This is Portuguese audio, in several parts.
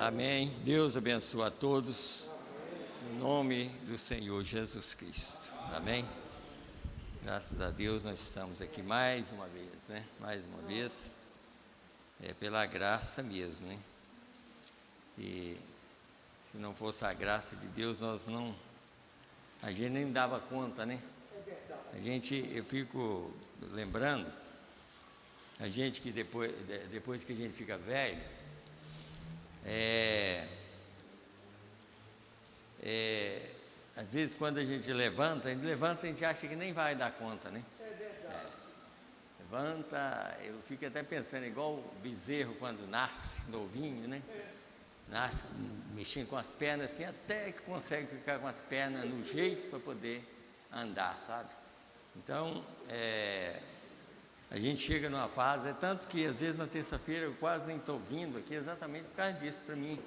Amém. Deus abençoe a todos, em nome do Senhor Jesus Cristo. Amém. Graças a Deus nós estamos aqui mais uma vez, né? Mais uma vez, pela graça mesmo, né? E se não fosse a graça de Deus, a gente nem dava conta, né? Eu fico lembrando, a gente que depois que a gente fica velho, às vezes quando a gente levanta, a gente acha que nem vai dar conta, né? Levanta, eu fico até pensando, igual o bezerro quando nasce, novinho, né? Nasce mexendo com as pernas assim, até que consegue ficar com as pernas no jeito para poder andar, sabe? Então, a gente chega numa fase, tanto que às vezes na terça-feira eu quase nem estou vindo aqui exatamente por causa disso, para mim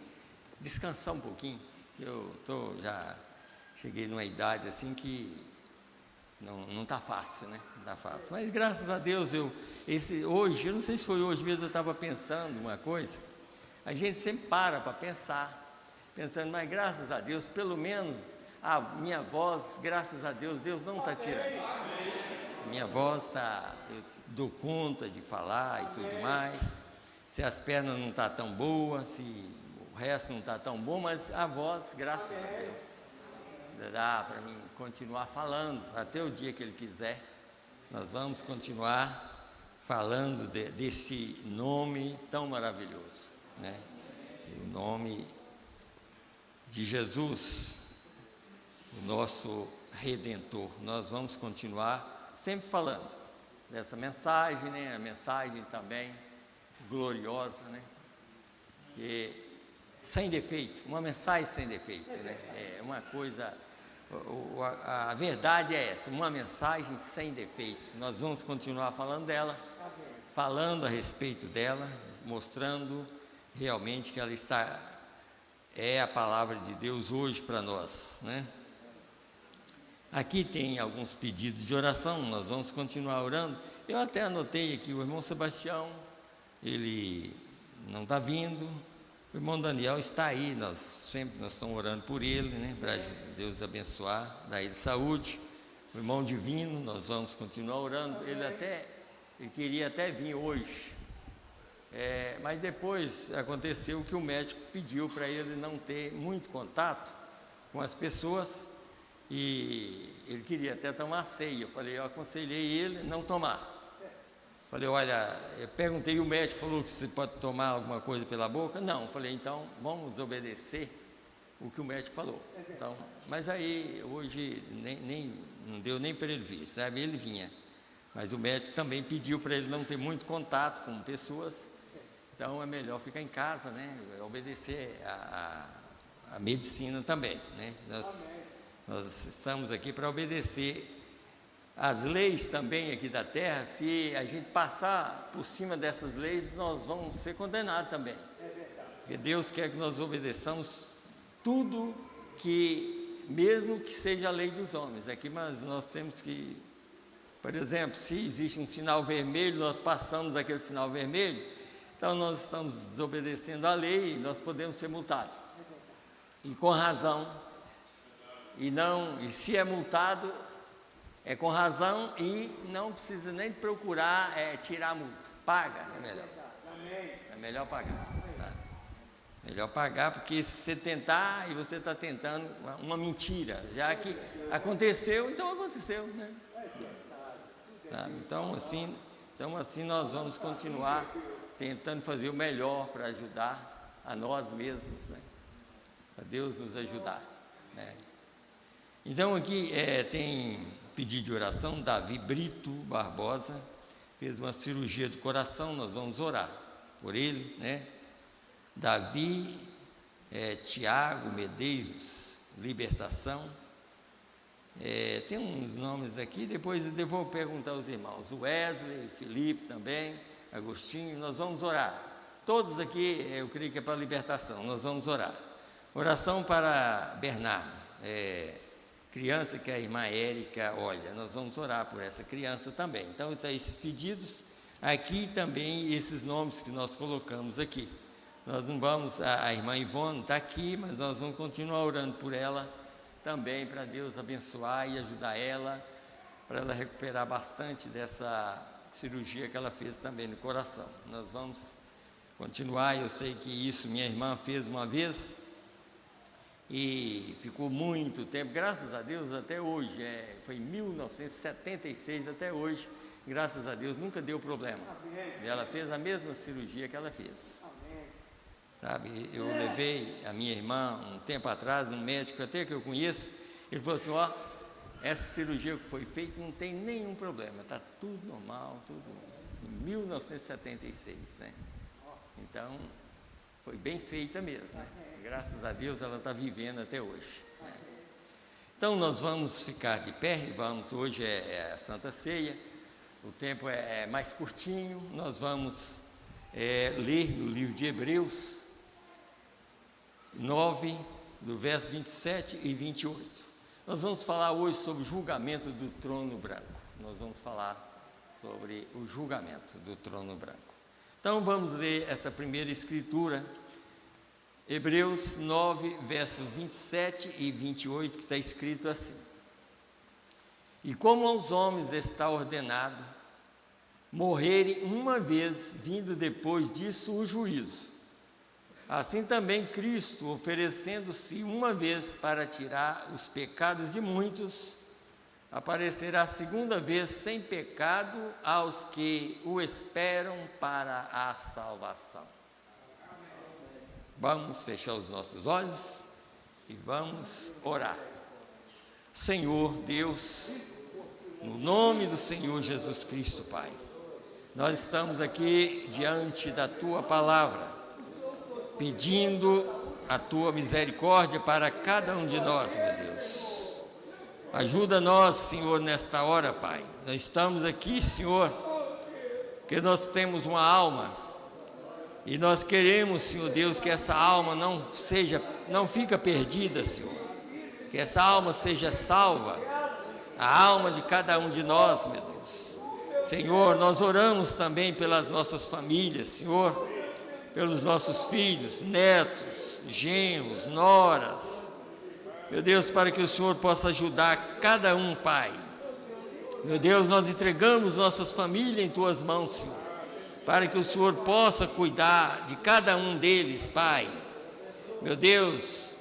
descansar um pouquinho. Eu já cheguei numa idade assim que não está fácil, né? Não está fácil. Mas graças a Deus, hoje, eu não sei se foi hoje mesmo, eu estava pensando uma coisa. A gente sempre para pensando, mas graças a Deus, pelo menos a minha voz, graças a Deus, Deus não está tirando. Minha voz está, eu dou conta de falar e tudo mais. Se as pernas não estão tão boas, se o resto não está tão bom, mas a voz, graças a Deus, dá para mim continuar falando até o dia que Ele quiser. Nós vamos continuar falando desse nome tão maravilhoso, né? O nome de Jesus, o nosso Redentor. Nós vamos continuar sempre falando dessa mensagem, né? A mensagem também gloriosa, né? E sem defeito, uma mensagem sem defeito, né? É uma coisa, a verdade é essa, uma mensagem sem defeito. Nós vamos continuar falando dela, falando a respeito dela, mostrando realmente que ela é a palavra de Deus hoje para nós, né? Aqui tem alguns pedidos de oração, nós vamos continuar orando. Eu até anotei aqui, o irmão Sebastião, ele não está vindo, o irmão Daniel está aí, nós estamos orando por ele, né? Para Deus abençoar, dar ele saúde. O irmão Divino, nós vamos continuar orando. Ele queria até vir hoje, mas depois aconteceu que o médico pediu para ele não ter muito contato com as pessoas e ele queria até tomar ceia. Eu aconselhei ele não tomar. Falei, olha, eu perguntei, o médico falou que você pode tomar alguma coisa pela boca? Não. Falei, então vamos obedecer o que o médico falou. Então, mas aí hoje não deu nem para ele vir, sabe? Ele vinha, mas o médico também pediu para ele não ter muito contato com pessoas. Então é melhor ficar em casa, né? Obedecer a medicina também, né? Nós estamos aqui para obedecer as leis também aqui da terra. Se a gente passar por cima dessas leis, nós vamos ser condenados também. Porque Deus quer que nós obedeçamos tudo mesmo que seja a lei dos homens. Aqui, mas nós temos que, por exemplo, se existe um sinal vermelho, nós passamos aquele sinal vermelho, então nós estamos desobedecendo a lei e nós podemos ser multados. E com razão. E se é multado, é com razão e não precisa nem procurar tirar a multa. Paga, é melhor. É melhor pagar. Tá? Melhor pagar, porque se você tentar e você está tentando uma mentira, já que aconteceu, então aconteceu, né? Tá? Então assim nós vamos continuar tentando fazer o melhor para ajudar a nós mesmos, né? Para Deus nos ajudar, né? Então aqui tem pedido de oração, Davi Brito Barbosa, fez uma cirurgia do coração, nós vamos orar por ele, né? Davi Tiago Medeiros, libertação. Tem uns nomes aqui, depois eu vou perguntar aos irmãos, Wesley, Felipe também, Agostinho, nós vamos orar. Todos aqui, eu creio que é para libertação, nós vamos orar. Oração para Bernardo, criança que a irmã Érica olha, nós vamos orar por essa criança também. Então, esses pedidos aqui também, esses nomes que nós colocamos aqui. nós não vamos, a irmã Ivone está aqui, mas nós vamos continuar orando por ela também, para Deus abençoar e ajudar ela, para ela recuperar bastante dessa cirurgia que ela fez também no coração. Nós vamos continuar. Eu sei que isso minha irmã fez uma vez e ficou muito tempo, graças a Deus, até hoje, foi em 1976 até hoje, graças a Deus, nunca deu problema. Ela fez a mesma cirurgia que ela fez. Sabe, eu levei a minha irmã um tempo atrás, num médico até que eu conheço, ele falou assim, ó, essa cirurgia que foi feita não tem nenhum problema, está tudo normal, tudo em 1976, né? Então, foi bem feita mesmo, né? Graças a Deus ela está vivendo até hoje, né? Então nós vamos ficar de pé, hoje é a Santa Ceia, o tempo é mais curtinho, nós vamos ler no livro de Hebreus 9, do verso 27 e 28. Nós vamos falar hoje sobre o julgamento do trono branco. Nós vamos falar sobre o julgamento do trono branco. Então vamos ler essa primeira escritura, Hebreus 9, versos 27 e 28, que está escrito assim: E como aos homens está ordenado morrerem uma vez, vindo depois disso o juízo, assim também Cristo, oferecendo-se uma vez para tirar os pecados de muitos, aparecerá segunda vez sem pecado aos que o esperam para a salvação. Vamos fechar os nossos olhos e vamos orar. Senhor Deus, no nome do Senhor Jesus Cristo, Pai, nós estamos aqui diante da Tua palavra, pedindo a Tua misericórdia para cada um de nós, meu Deus. Ajuda-nós, Senhor, nesta hora, Pai. Nós estamos aqui, Senhor, porque nós temos uma alma e nós queremos, Senhor Deus, que essa alma não fica perdida, Senhor. Que essa alma seja salva, a alma de cada um de nós, meu Deus. Senhor, nós oramos também pelas nossas famílias, Senhor, pelos nossos filhos, netos, genros, noras, meu Deus, para que o Senhor possa ajudar cada um, Pai. Meu Deus, nós entregamos nossas famílias em Tuas mãos, Senhor, para que o Senhor possa cuidar de cada um deles, Pai. Meu Deus,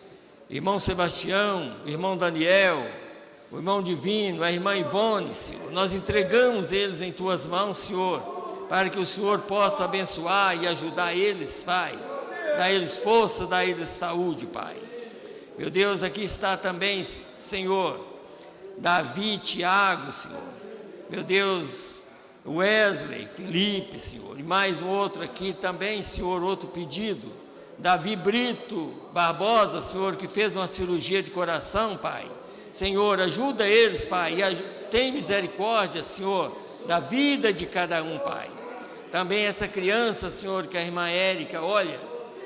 irmão Sebastião, irmão Daniel, o irmão Divino, a irmã Ivone, Senhor, nós entregamos eles em Tuas mãos, Senhor, para que o Senhor possa abençoar e ajudar eles, Pai. Dá eles força, dá eles saúde, Pai. Meu Deus, aqui está também, Senhor, Davi, Tiago, Senhor. Meu Deus, Wesley, Felipe, Senhor. E mais um outro aqui também, Senhor, outro pedido. Davi Brito Barbosa, Senhor, que fez uma cirurgia de coração, Pai. Senhor, ajuda eles, Pai, e tem misericórdia, Senhor, da vida de cada um, Pai. Também essa criança, Senhor, que a irmã Érica, olha,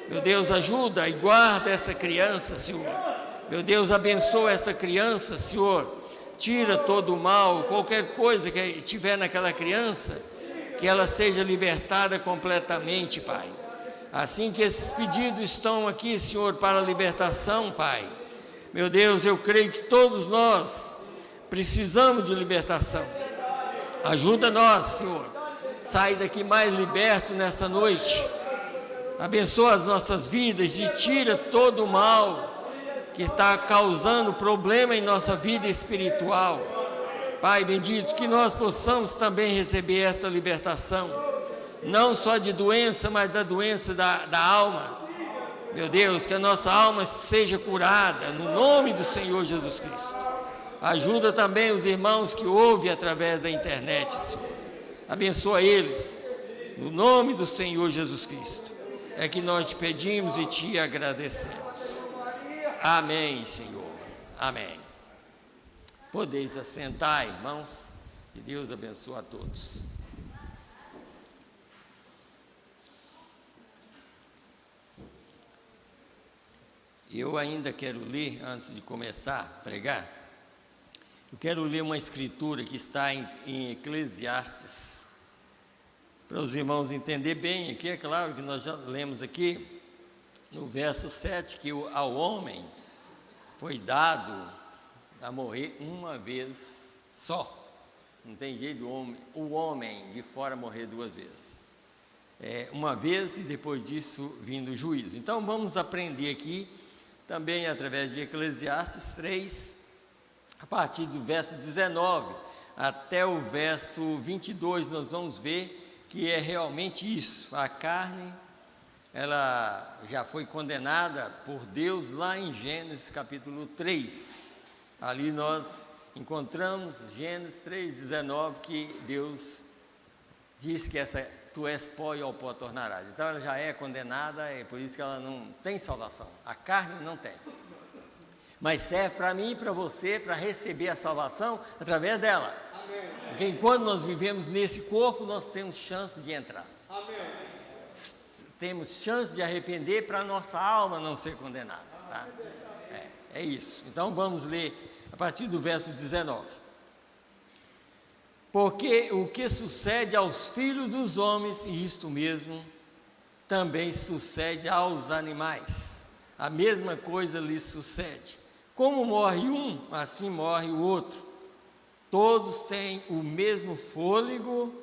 meu Deus, ajuda e guarda essa criança, Senhor. Meu Deus, abençoa essa criança, Senhor. Tira todo o mal, qualquer coisa que tiver naquela criança, que ela seja libertada completamente, Pai. Assim que esses pedidos estão aqui, Senhor, para a libertação, Pai. Meu Deus, eu creio que todos nós precisamos de libertação. Ajuda nós, Senhor. Sai daqui mais liberto nessa noite. Abençoa as nossas vidas e tira todo o mal que está causando problema em nossa vida espiritual. Pai bendito, que nós possamos também receber esta libertação, não só de doença, mas da doença da alma. Meu Deus, que a nossa alma seja curada, no nome do Senhor Jesus Cristo. Ajuda também os irmãos que ouvem através da internet, Senhor. Abençoa eles, no nome do Senhor Jesus Cristo. É que nós te pedimos e te agradecemos. Amém, Senhor. Amém. Podeis assentar, irmãos, e Deus abençoe a todos. Eu ainda quero ler, antes de começar a pregar, eu quero ler uma escritura que está em Eclesiastes, para os irmãos entenderem bem aqui. É claro que nós já lemos aqui no verso 7, que ao homem foi dado a morrer uma vez só. Não tem jeito o homem de fora morrer duas vezes. Uma vez e depois disso vindo o juízo. Então vamos aprender aqui, também através de Eclesiastes 3, a partir do verso 19 até o verso 22, nós vamos ver que é realmente isso. A carne, ela já foi condenada por Deus lá em Gênesis capítulo 3. Ali nós encontramos Gênesis 3:19, que Deus diz que tu és pó e ao pó tornarás. Então ela já é condenada, é por isso que ela não tem salvação. A carne não tem. Mas serve para mim e para você, para receber a salvação através dela. Amém. Porque enquanto nós vivemos nesse corpo, nós temos chance de entrar. Amém. Temos chance de arrepender para a nossa alma não ser condenada. Tá? É isso. Então vamos ler a partir do verso 19. Porque o que sucede aos filhos dos homens, e isto mesmo, também sucede aos animais. A mesma coisa lhes sucede. Como morre um, assim morre o outro. Todos têm o mesmo fôlego,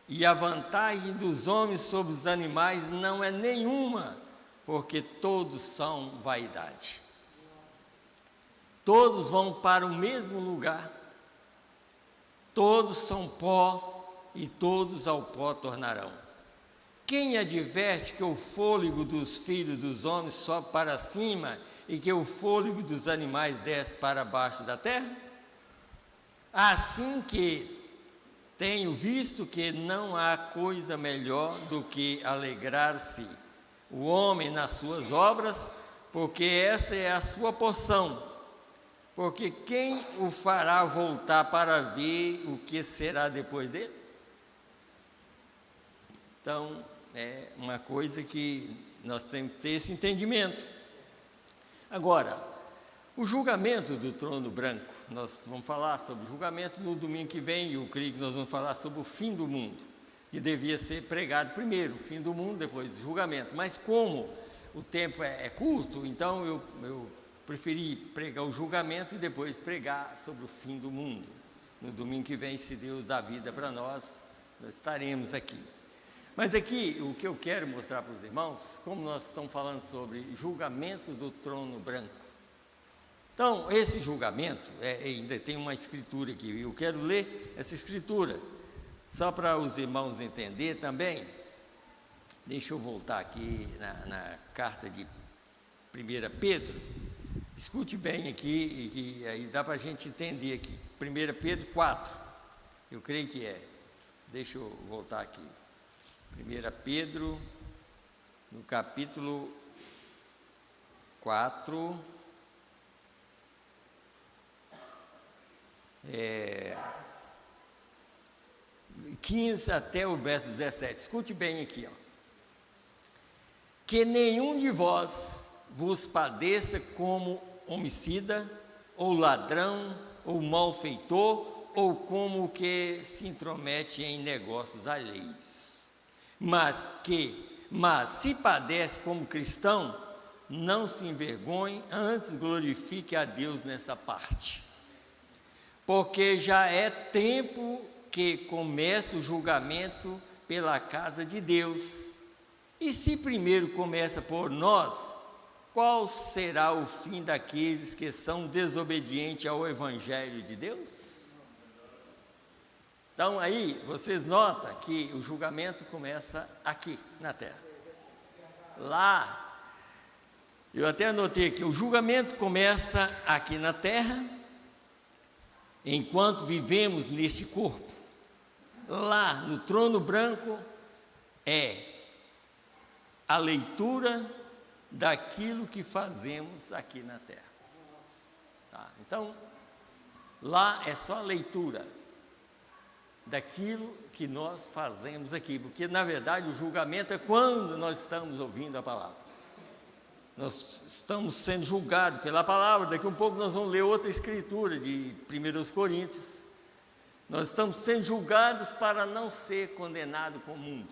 e a vantagem dos homens sobre os animais não é nenhuma, porque todos são vaidade. Todos vão para o mesmo lugar. Todos são pó, e todos ao pó tornarão. Quem adverte que o fôlego dos filhos dos homens sobe para cima e que o fôlego dos animais desce para baixo da terra? Assim que tenho visto que não há coisa melhor do que alegrar-se o homem nas suas obras, porque essa é a sua porção. Porque quem o fará voltar para ver o que será depois dele? Então, é uma coisa que nós temos que ter esse entendimento. Agora, o julgamento do trono branco, nós vamos falar sobre o julgamento no domingo que vem, e eu creio que nós vamos falar sobre o fim do mundo, que devia ser pregado primeiro, o fim do mundo, depois o julgamento. Mas como o tempo é curto, então eu preferi pregar o julgamento e depois pregar sobre o fim do mundo. No domingo que vem, se Deus dá vida para nós estaremos aqui. Mas aqui, o que eu quero mostrar para os irmãos, como nós estamos falando sobre julgamento do trono branco. Então, esse julgamento, ainda tem uma escritura aqui, eu quero ler essa escritura, só para os irmãos entenderem também. Deixa eu voltar aqui na carta de 1 Pedro, escute bem aqui, e aí dá para a gente entender aqui. 1 Pedro 4, eu creio que deixa eu voltar aqui. 1 Pedro, no capítulo 4, 15 até o verso 17, escute bem aqui, que nenhum de vós vos padeça como homicida, ou ladrão, ou malfeitor, ou como o que se intromete em negócios alheios, mas se padece como cristão, não se envergonhe, antes glorifique a Deus nessa parte. Porque já é tempo que começa o julgamento pela casa de Deus. E se primeiro começa por nós, qual será o fim daqueles que são desobedientes ao Evangelho de Deus? Então aí, vocês notam que o julgamento começa aqui, na terra. Lá, eu até anotei aqui, o julgamento começa aqui na terra, enquanto vivemos neste corpo. Lá no trono branco é a leitura daquilo que fazemos aqui na terra. Tá? Então, lá é só a leitura daquilo que nós fazemos aqui, porque na verdade o julgamento é quando nós estamos ouvindo a palavra. Nós estamos sendo julgados pela palavra. Daqui a um pouco nós vamos ler outra escritura de 1 Coríntios. Nós estamos sendo julgados para não ser condenados com o mundo.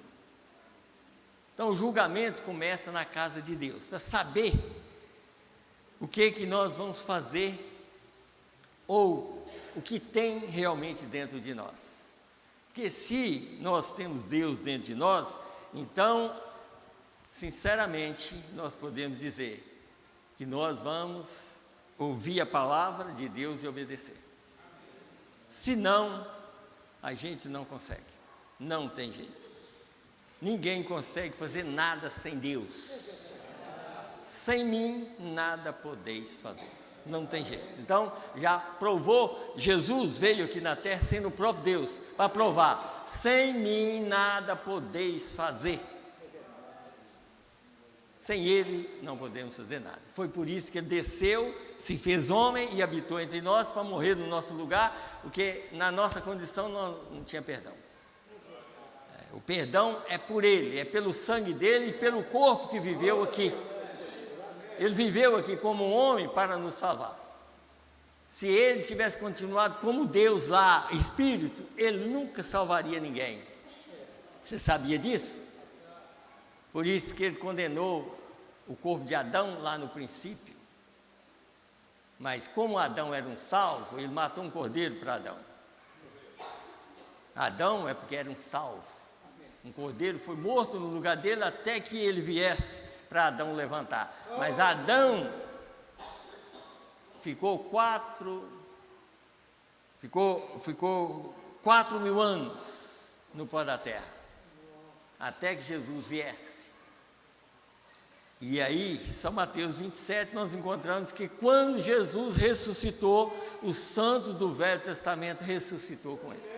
Então o julgamento começa na casa de Deus, para saber o que nós vamos fazer ou o que tem realmente dentro de nós. Porque se nós temos Deus dentro de nós, então, sinceramente, nós podemos dizer que nós vamos ouvir a palavra de Deus e obedecer. Senão, a gente não consegue, não tem jeito. Ninguém consegue fazer nada sem Deus. Sem mim, nada podeis fazer. Não tem jeito. Então, já provou, Jesus veio aqui na terra sendo o próprio Deus, para provar, sem mim nada podeis fazer. Sem Ele não podemos fazer nada. Foi por isso que Ele desceu, se fez homem e habitou entre nós para morrer no nosso lugar, porque na nossa condição não tinha perdão. O perdão é por Ele, é pelo sangue dEle e pelo corpo que viveu aqui. Ele viveu aqui como um homem para nos salvar. Se Ele tivesse continuado como Deus lá, Espírito, Ele nunca salvaria ninguém. Você sabia disso? Por isso que Ele condenou o corpo de Adão lá no princípio. Mas como Adão era um salvo, Ele matou um cordeiro para Adão. Adão é porque era um salvo. Um cordeiro foi morto no lugar dele até que ele viesse para Adão levantar. Mas Adão ficou 4.000 anos no pó da terra, até que Jesus viesse. E aí, São Mateus 27, nós encontramos que quando Jesus ressuscitou, os santos do Velho Testamento ressuscitou com ele.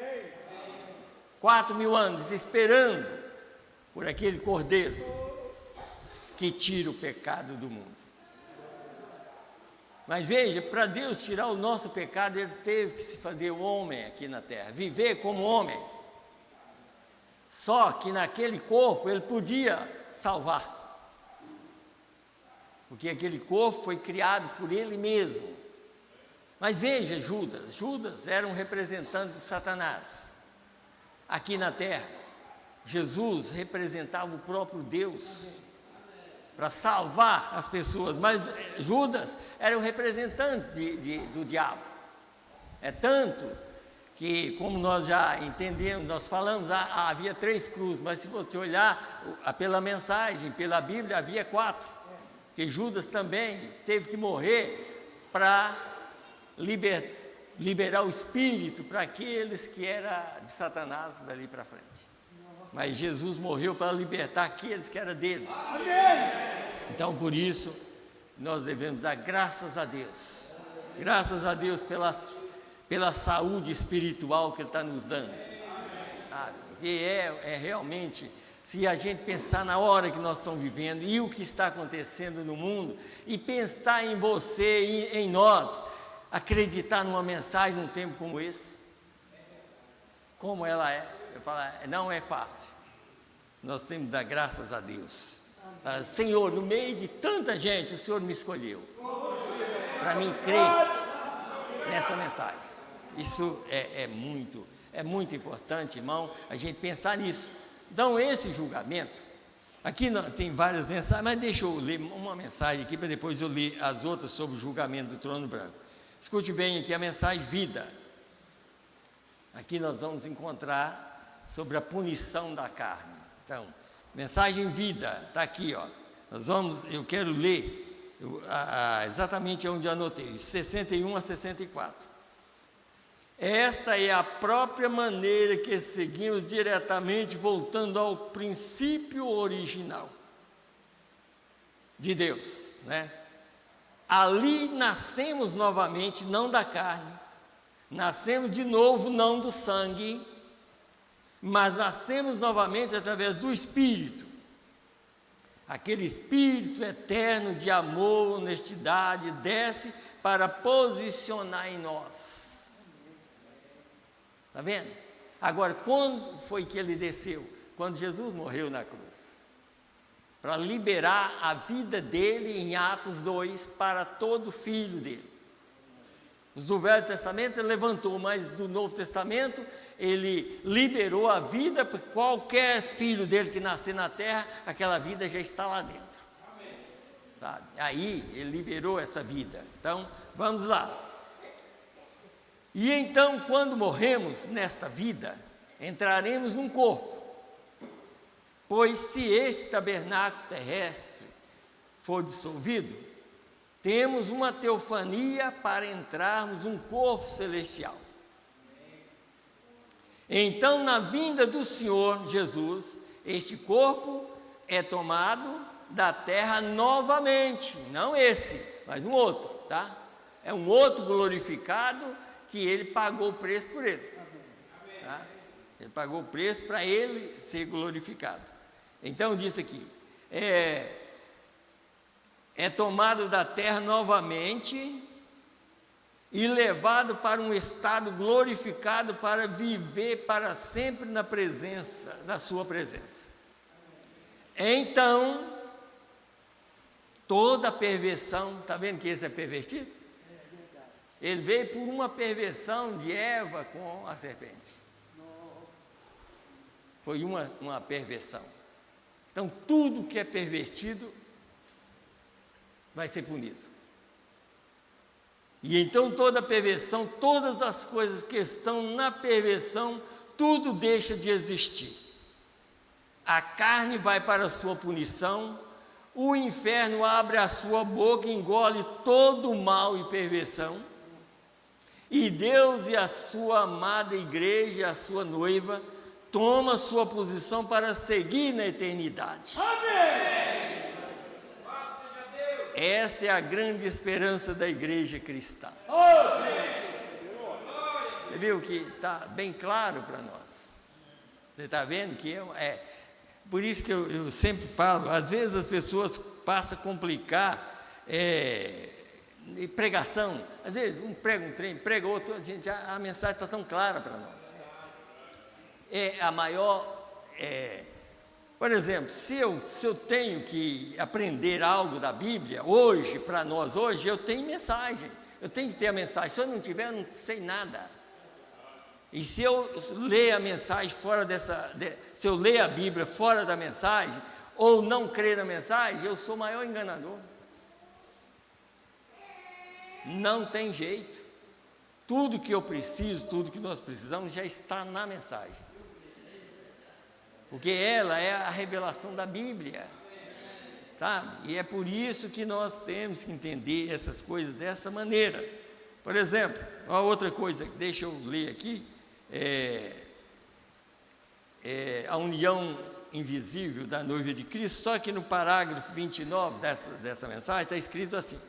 4.000 anos esperando por aquele cordeiro que tira o pecado do mundo. Mas veja, para Deus tirar o nosso pecado, Ele teve que se fazer homem aqui na terra, viver como homem. Só que naquele corpo Ele podia salvar, porque aquele corpo foi criado por Ele mesmo. Mas veja, Judas era um representante de Satanás aqui na terra. Jesus representava o próprio Deus para salvar as pessoas, mas Judas era o representante do diabo. É tanto que, como nós já entendemos, nós falamos, havia 3 cruzes, mas se você olhar pela mensagem, pela Bíblia, havia 4, que Judas também teve que morrer para liberar o espírito para aqueles que eram de Satanás dali para frente. Mas Jesus morreu para libertar aqueles que eram dele. Então, por isso, nós devemos dar graças a Deus. Graças a Deus pela saúde espiritual que Ele está nos dando. E é realmente, se a gente pensar na hora que nós estamos vivendo e o que está acontecendo no mundo, e pensar em você e em nós, acreditar numa mensagem num tempo como esse, como ela é, eu falo, não é fácil. Nós temos que dar graças a Deus. Senhor, no meio de tanta gente, o Senhor me escolheu para mim crer nessa mensagem. Isso é muito importante, irmão, a gente pensar nisso. Então, esse julgamento, aqui tem várias mensagens, mas deixa eu ler uma mensagem aqui, para depois eu ler as outras sobre o julgamento do trono branco. Escute bem aqui a mensagem vida. Aqui nós vamos encontrar sobre a punição da carne. Então, mensagem vida, está aqui, ó. Eu quero ler exatamente onde eu anotei, 61 a 64. Esta é a própria maneira que seguimos diretamente, voltando ao princípio original de Deus, né? Ali nascemos novamente, não da carne, nascemos de novo, não do sangue, mas nascemos novamente através do Espírito. Aquele Espírito eterno de amor, honestidade, desce para posicionar em nós. Está vendo? Agora, quando foi que ele desceu? Quando Jesus morreu na cruz. Para liberar a vida dele em Atos 2 para todo filho dele. Os do Velho Testamento ele levantou, mas do Novo Testamento ele liberou a vida para qualquer filho dele que nascer na terra, aquela vida já está lá dentro. Sabe? Aí ele liberou essa vida. Então, vamos lá. E então, quando morremos nesta vida, entraremos num corpo. Pois se este tabernáculo terrestre for dissolvido, temos uma teofania para entrarmos num corpo celestial. Então, na vinda do Senhor Jesus, este corpo é tomado da terra novamente, não esse, mas um outro, tá? É um outro glorificado que ele pagou o preço por ele, tá? Ele pagou o preço para ele ser glorificado. Então diz aqui, é tomado da terra novamente e levado para um estado glorificado para viver para sempre na sua presença. Então, toda perversão, está vendo que esse é pervertido? Ele veio por uma perversão de Eva com a serpente. Foi uma perversão. Então, tudo que é pervertido vai ser punido. E então toda perversão, todas as coisas que estão na perversão, tudo deixa de existir. A carne vai para a sua punição, o inferno abre a sua boca e engole todo o mal e perversão, e Deus e a sua amada igreja, a sua noiva, toma sua posição para seguir na eternidade. Amém! Essa é a grande esperança da igreja cristã. Você viu que está bem claro para nós? Você está vendo que por isso que eu sempre falo, às vezes as pessoas passam a complicar pregação. Às vezes um prega um trem, prega outro, a mensagem está tão clara para nós. Por exemplo, se eu tenho que aprender algo da Bíblia, hoje, para nós hoje, eu tenho mensagem, eu tenho que ter a mensagem, se eu não tiver, eu não sei nada. E se eu ler a mensagem se eu ler a Bíblia fora da mensagem, ou não crer na mensagem, eu sou o maior enganador. Não tem jeito. Tudo que eu preciso, tudo que nós precisamos, já está na mensagem. Porque ela é a revelação da Bíblia, sabe? E é por isso que nós temos que entender essas coisas dessa maneira. Por exemplo, uma outra coisa, deixa eu ler aqui, a união invisível da noiva de Cristo, só que no parágrafo 29 dessa mensagem está escrito assim: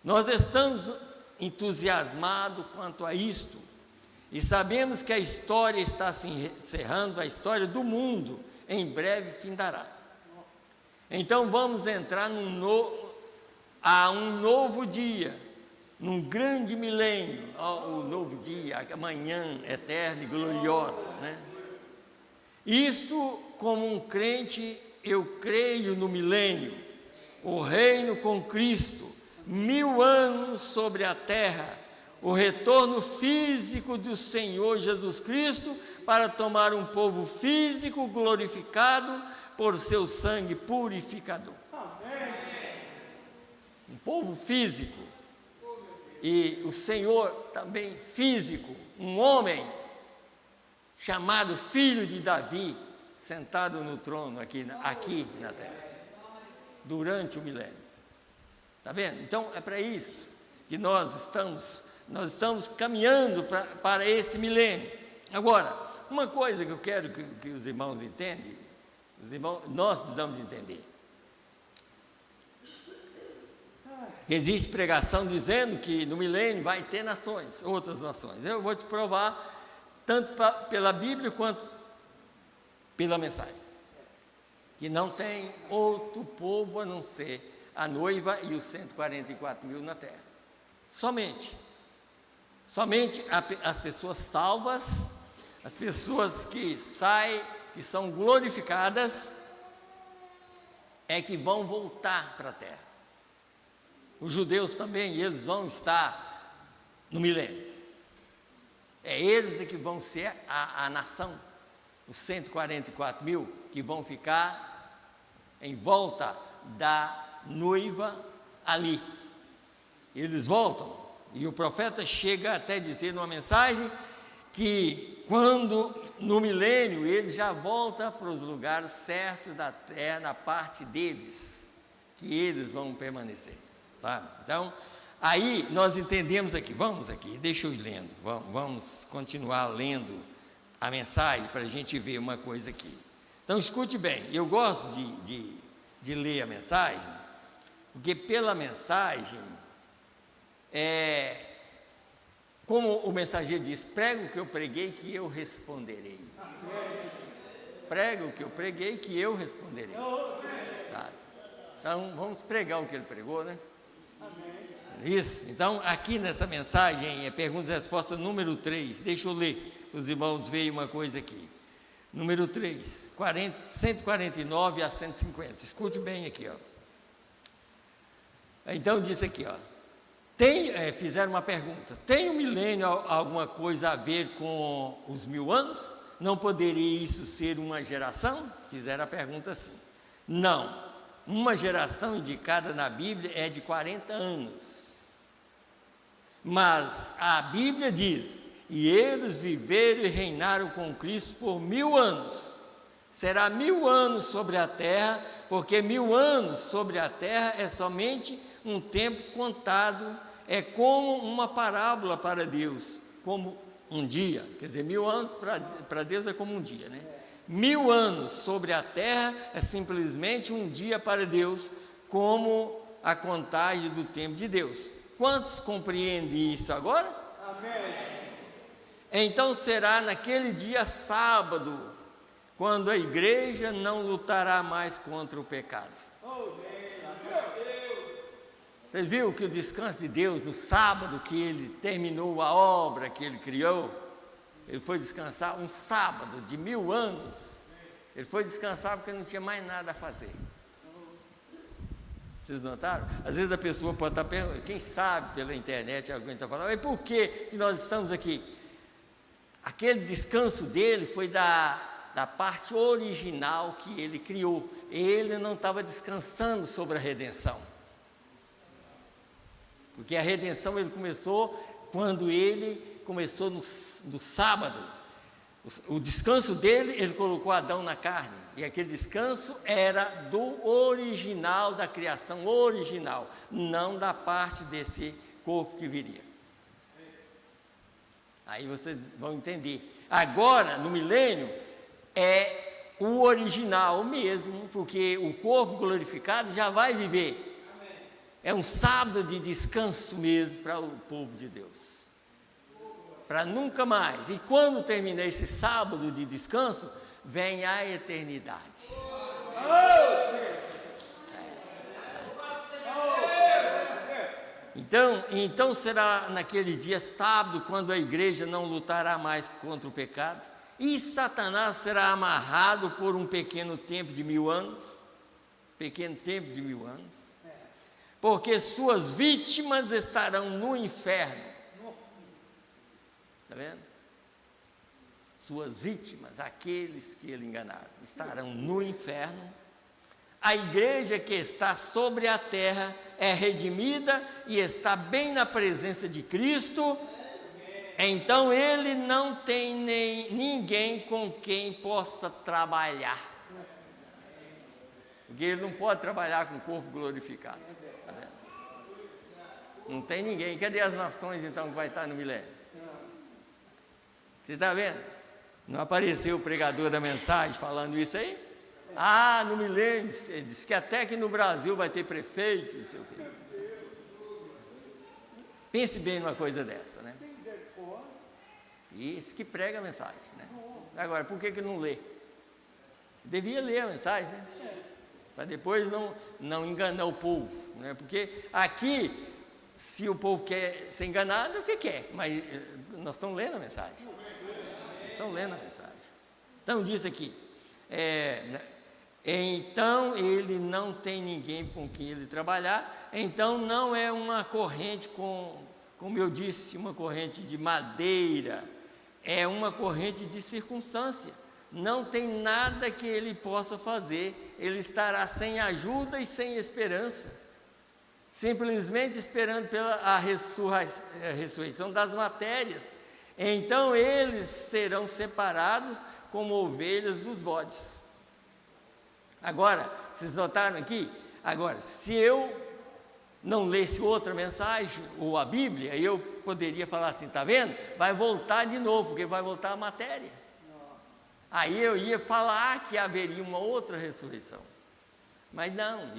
nós estamos entusiasmados quanto a isto, e sabemos que a história está se encerrando, a história do mundo, em breve findará. Então vamos entrar a um novo dia, num grande milênio, o novo dia, a manhã eterna e gloriosa, né? Isto, como um crente, eu creio no milênio, o reino com Cristo, 1000 anos sobre a terra, o retorno físico do Senhor Jesus Cristo para tomar um povo físico glorificado por seu sangue purificador. Amém. Um povo físico. E o Senhor também físico, um homem chamado filho de Davi, sentado no trono aqui na terra, durante o milênio. Está vendo? Então é para isso que nós estamos caminhando para esse milênio. Agora, uma coisa que eu quero que os irmãos entendam, nós precisamos entender. Existe pregação dizendo que no milênio vai ter nações, outras nações. Eu vou te provar, tanto pela Bíblia quanto pela mensagem, que não tem outro povo a não ser a noiva e os 144 mil na terra. Somente as pessoas salvas, as pessoas que são glorificadas, é que vão voltar para a terra. Os judeus também, eles vão estar no milênio. É eles que vão ser a nação, os 144 mil que vão ficar em volta da noiva ali. Eles voltam, e o profeta chega até dizer numa mensagem que quando no milênio ele já volta para os lugares certos da terra, na parte deles, que eles vão permanecer, tá? Então, aí nós entendemos aqui, vamos aqui, deixa eu ir lendo, vamos continuar lendo a mensagem para a gente ver uma coisa aqui. Então escute bem, eu gosto de ler a mensagem, porque pela mensagem, como o mensageiro diz, prega o que eu preguei que eu responderei. Prega o que eu preguei que eu responderei. Tá? Então vamos pregar o que ele pregou, né? Isso, então aqui nessa mensagem é perguntas e respostas número 3, deixa eu ler, os irmãos veem uma coisa aqui. Número 3, 149 a 150, escute bem aqui, ó. Então diz aqui, ó. Fizeram uma pergunta: tem o milênio alguma coisa a ver com os 1000 anos? Não poderia isso ser uma geração? Fizeram a pergunta assim. Não, uma geração indicada na Bíblia é de 40 anos. Mas a Bíblia diz: e eles viveram e reinaram com Cristo por 1000 anos. Será 1000 anos sobre a terra, porque 1000 anos sobre a terra é somente um tempo contado. É como uma parábola para Deus, como um dia. Quer dizer, 1000 anos para Deus é como um dia, né? 1000 anos sobre a terra é simplesmente um dia para Deus, como a contagem do tempo de Deus. Quantos compreendem isso agora? Amém. Então será naquele dia sábado, quando a igreja não lutará mais contra o pecado. Vocês viram que o descanso de Deus, no sábado que ele terminou a obra que ele criou, ele foi descansar um sábado de 1000 anos, ele foi descansar porque não tinha mais nada a fazer. Vocês notaram? Às vezes a pessoa pode estar perguntando, quem sabe pela internet alguém está falando, mas por que nós estamos aqui? Aquele descanso dele foi da parte original que ele criou, ele não estava descansando sobre a redenção. Porque a redenção ele começou quando ele começou no sábado. O descanso dele, ele colocou Adão na carne. E aquele descanso era do original, da criação original, não da parte desse corpo que viria. Aí vocês vão entender. Agora, no milênio, é o original mesmo, porque o corpo glorificado já vai viver. É um sábado de descanso mesmo para o povo de Deus, para nunca mais. E quando terminar esse sábado de descanso, vem a eternidade. Então será naquele dia sábado, quando a igreja não lutará mais contra o pecado, e Satanás será amarrado por um pequeno tempo de 1000 anos, porque suas vítimas estarão no inferno. Está vendo? Suas vítimas, aqueles que ele enganaram, estarão no inferno. A igreja que está sobre a terra é redimida e está bem na presença de Cristo. Então ele não tem ninguém com quem possa trabalhar. Porque ele não pode trabalhar com o corpo glorificado. Tá vendo? Não tem ninguém. Cadê as nações então que vai estar no milênio? Você está vendo? Não apareceu o pregador da mensagem falando isso aí? Ah, no milênio, ele disse que até que no Brasil vai ter prefeito, não sei o quê. Pense bem numa coisa dessa, né? Isso que prega a mensagem, né? Agora, por que não lê? Devia ler a mensagem, né? Para depois não enganar o povo, né? Porque aqui, se o povo quer ser enganado, é o que quer, mas nós estamos lendo a mensagem. Estão lendo a mensagem. Então diz aqui, então ele não tem ninguém com quem ele trabalhar, então não é uma corrente como eu disse, uma corrente de madeira, é uma corrente de circunstância. Não tem nada que ele possa fazer. Ele estará sem ajuda e sem esperança, simplesmente esperando pela ressurreição das matérias. Então eles serão separados como ovelhas dos bodes. Agora, vocês notaram aqui? Agora, se eu não lesse outra mensagem, ou a Bíblia, eu poderia falar assim, está vendo? Vai voltar de novo, porque vai voltar a matéria. Aí eu ia falar que haveria uma outra ressurreição. Mas não,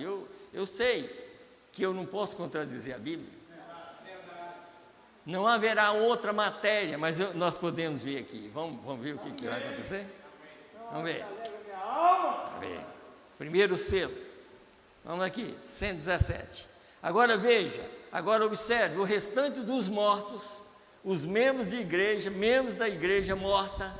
eu sei que eu não posso contradizer a Bíblia. Não haverá outra matéria, mas nós podemos ver aqui. Vamos ver o que vai acontecer? Vamos ver. Vamos ver. Primeiro selo. Vamos aqui, 117. Agora veja, agora observe, o restante dos mortos, os membros da igreja morta,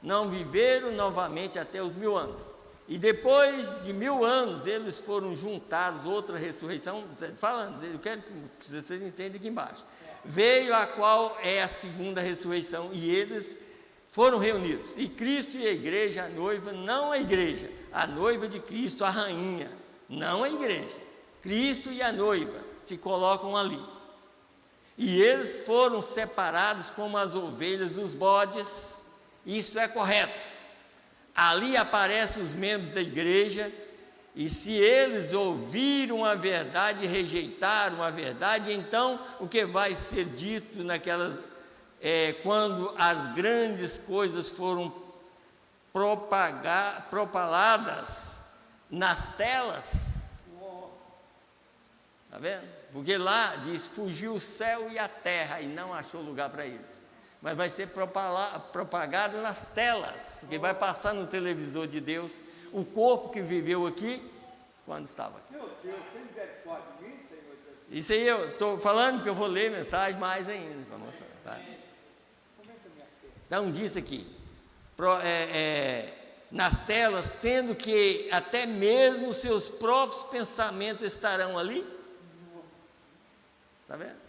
não viveram novamente até os 1000 anos. E depois de 1000 anos, eles foram juntados, outra ressurreição, falando, eu quero que vocês entendam aqui embaixo. Veio a qual é a segunda ressurreição, e eles foram reunidos. E Cristo e a igreja, a noiva, não a igreja, a noiva de Cristo, a rainha, não a igreja. Cristo e a noiva se colocam ali. E eles foram separados como as ovelhas dos bodes. Isso é correto. Ali aparecem os membros da igreja, e se eles ouviram a verdade e rejeitaram a verdade, então o que vai ser dito quando as grandes coisas foram propaladas nas telas? Está vendo? Porque lá diz, fugiu o céu e a terra e não achou lugar para eles. Mas vai ser propagado nas telas, porque vai passar no televisor de Deus o corpo que viveu aqui quando estava aqui. Meu Deus, tem misericórdia de mim, Senhor Jesus. Isso aí eu estou falando que eu vou ler mensagem mais ainda para mostrar. Tá? Então diz aqui, nas telas, sendo que até mesmo seus próprios pensamentos estarão ali. Está vendo?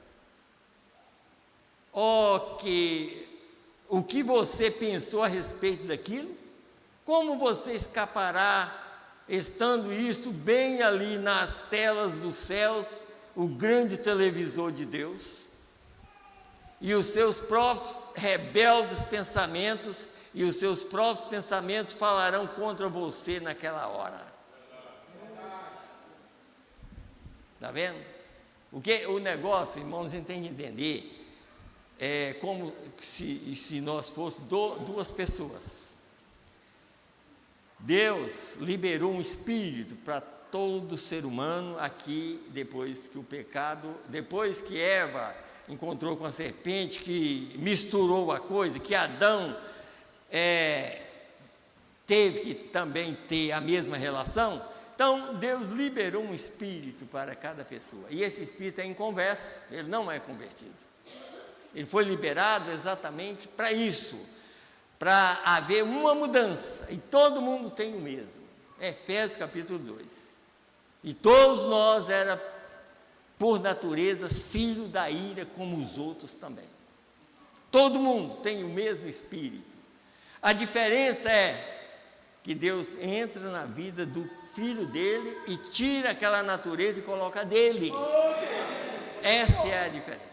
O que você pensou a respeito daquilo? Como você escapará, estando isto bem ali nas telas dos céus, o grande televisor de Deus? E os seus próprios rebeldes pensamentos, e os seus próprios pensamentos falarão contra você naquela hora. Está vendo? O negócio, irmãos, a gente tem que entender, é como se nós fôssemos duas pessoas. Deus liberou um espírito para todo ser humano aqui, depois que Eva encontrou com a serpente, que misturou a coisa, que Adão teve que também ter a mesma relação. Então, Deus liberou um espírito para cada pessoa, e esse espírito é inconverso, ele não é convertido. Ele foi liberado exatamente para isso, para haver uma mudança, e todo mundo tem o mesmo. Efésios capítulo 2. E todos nós era por natureza filho da ira, como os outros também. Todo mundo tem o mesmo espírito. A diferença é que Deus entra na vida do filho dele e tira aquela natureza e coloca dele. Essa é a diferença.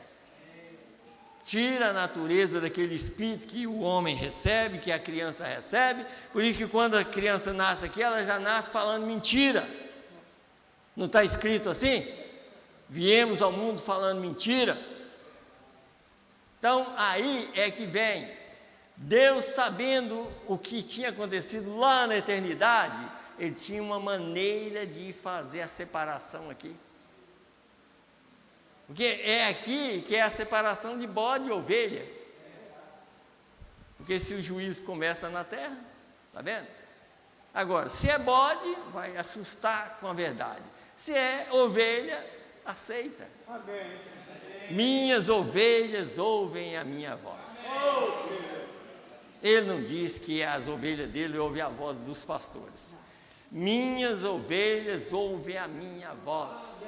Tira a natureza daquele espírito que o homem recebe, que a criança recebe. Por isso que quando a criança nasce aqui, ela já nasce falando mentira. Não está escrito assim? Viemos ao mundo falando mentira. Então aí é que vem Deus, sabendo o que tinha acontecido lá na eternidade, ele tinha uma maneira de fazer a separação aqui. Porque é aqui que é a separação de bode e ovelha. Porque se o juízo começa na terra, está vendo? Agora, se é bode, vai assustar com a verdade. Se é ovelha, aceita. Amém. Minhas ovelhas ouvem a minha voz. Ele não diz que as ovelhas dele ouvem a voz dos pastores. Minhas ovelhas ouvem a minha voz.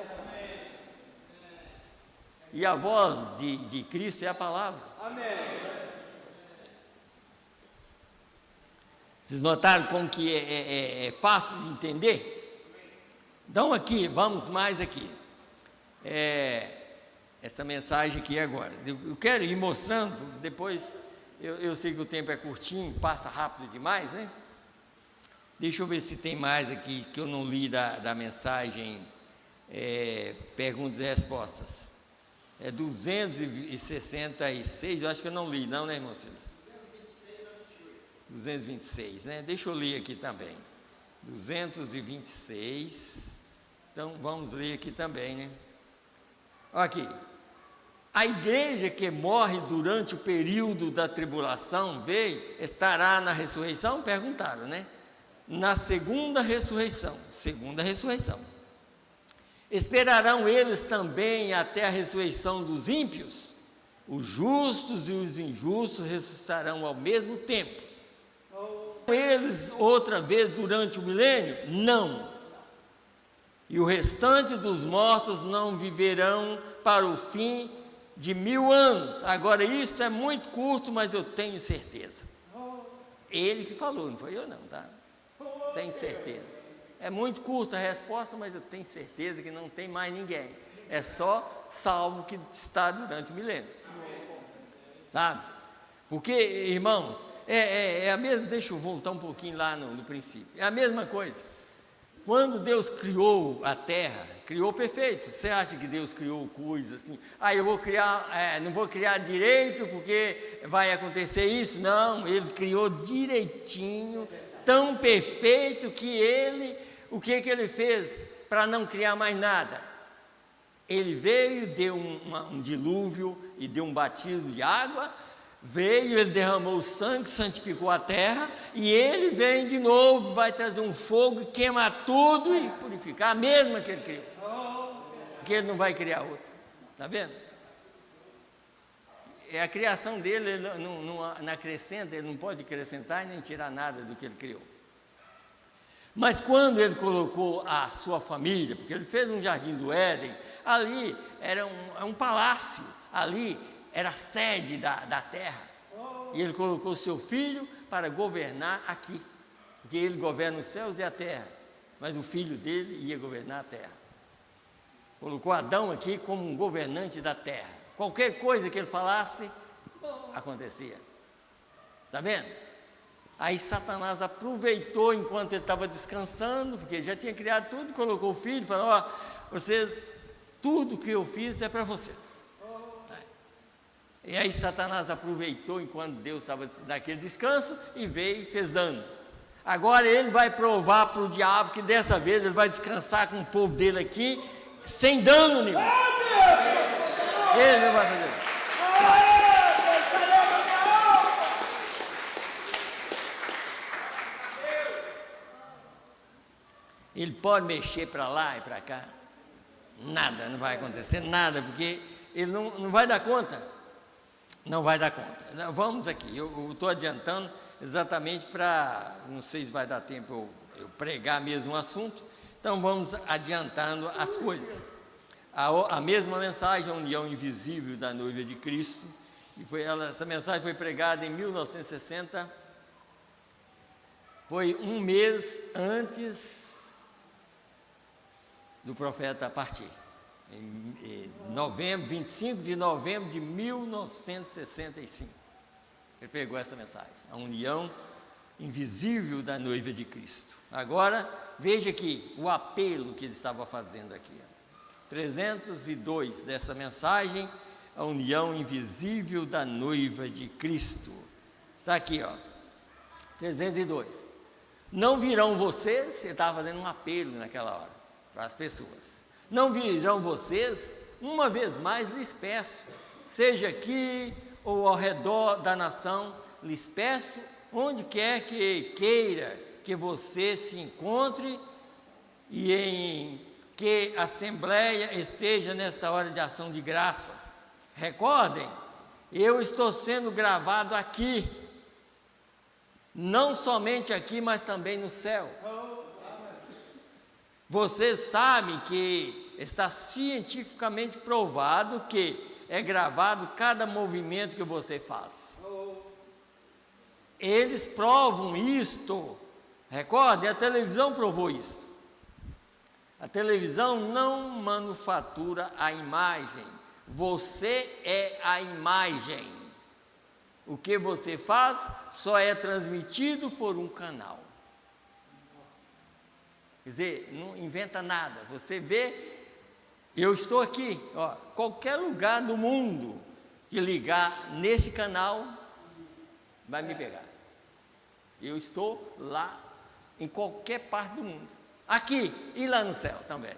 E a voz de Cristo é a palavra. Amém. Vocês notaram como que é fácil de entender? Então aqui, vamos mais aqui. Essa mensagem aqui agora. Eu quero ir mostrando, depois, eu sei que o tempo é curtinho, passa rápido demais, né? Deixa eu ver se tem mais aqui que eu não li da mensagem perguntas e respostas. 266, eu acho que eu não li, não, né, irmão Silas? 226, né? Deixa eu ler aqui também. 226. Então, vamos ler aqui também, né? Olha aqui. A igreja que morre durante o período da tribulação estará na ressurreição? Perguntaram, né? Na segunda ressurreição. Segunda ressurreição. Esperarão eles também até a ressurreição dos ímpios? Os justos e os injustos ressuscitarão ao mesmo tempo. Eles outra vez durante o milênio? Não. E o restante dos mortos não viverão para o fim de 1000 anos. Agora, isso é muito curto, mas eu tenho certeza. Ele que falou, não foi eu não, tá? Tenho certeza. É muito curta a resposta, mas eu tenho certeza que não tem mais ninguém. É só salvo que está durante o milênio. Sabe? Porque, irmãos, é a mesma, deixa eu voltar um pouquinho lá no princípio. É a mesma coisa. Quando Deus criou a terra, criou perfeito. Você acha que Deus criou coisas assim? Eu vou criar, não vou criar direito porque vai acontecer isso? Não, Ele criou direitinho, tão perfeito que o que Ele fez para não criar mais nada? Ele veio, deu um dilúvio e deu um batismo de água. Veio, ele derramou o sangue, santificou a terra, e ele vem de novo, vai trazer um fogo, queima tudo e purificar, a mesma que ele criou, porque ele não vai criar outra, está vendo? É a criação dele, ele não acrescenta, ele não pode acrescentar e nem tirar nada do que ele criou. Mas quando ele colocou a sua família, porque ele fez um jardim do Éden, ali era um palácio, ali era a sede da terra, e ele colocou seu filho para governar aqui, porque ele governa os céus e a terra, mas o filho dele ia governar a terra. Colocou Adão aqui como um governante da terra, qualquer coisa que ele falasse, acontecia, está vendo? Aí Satanás aproveitou enquanto ele estava descansando, porque ele já tinha criado tudo, colocou o filho e falou: vocês, tudo que eu fiz é para vocês. E aí Satanás aproveitou enquanto Deus estava naquele descanso e veio e fez dano. Agora ele vai provar para o diabo que dessa vez ele vai descansar com o povo dele aqui, sem dano nenhum. Ele não vai fazer. Ele pode mexer para lá e para cá. Nada, não vai acontecer nada, porque ele não vai dar conta. Não vai dar conta. Vamos aqui, eu estou adiantando exatamente para, não sei se vai dar tempo eu pregar mesmo o assunto, então vamos adiantando as coisas. A mesma mensagem, a união invisível da noiva de Cristo, e essa mensagem foi pregada em 1960, foi um mês antes do profeta partir. Em novembro, 25 de novembro de 1965, ele pegou essa mensagem, a união invisível da noiva de Cristo. Agora, veja aqui o apelo que ele estava fazendo aqui, 302 dessa mensagem, a união invisível da noiva de Cristo, está aqui, 302, não virão vocês, ele estava fazendo um apelo naquela hora, para as pessoas, não virão vocês, uma vez mais lhes peço, seja aqui ou ao redor da nação, lhes peço, onde quer que queira que você se encontre e em que a Assembleia esteja nesta hora de ação de graças. Recordem, eu estou sendo gravado aqui, não somente aqui, mas também no céu. Vocês sabem que está cientificamente provado que é gravado cada movimento que você faz. Eles provam isto. Recordem, a televisão provou isso. A televisão não manufatura a imagem. Você é a imagem. O que você faz só é transmitido por um canal. Quer dizer, não inventa nada. Você vê, eu estou aqui, ó, qualquer lugar do mundo que ligar nesse canal vai me pegar. Eu estou lá em qualquer parte do mundo. Aqui e lá no céu também.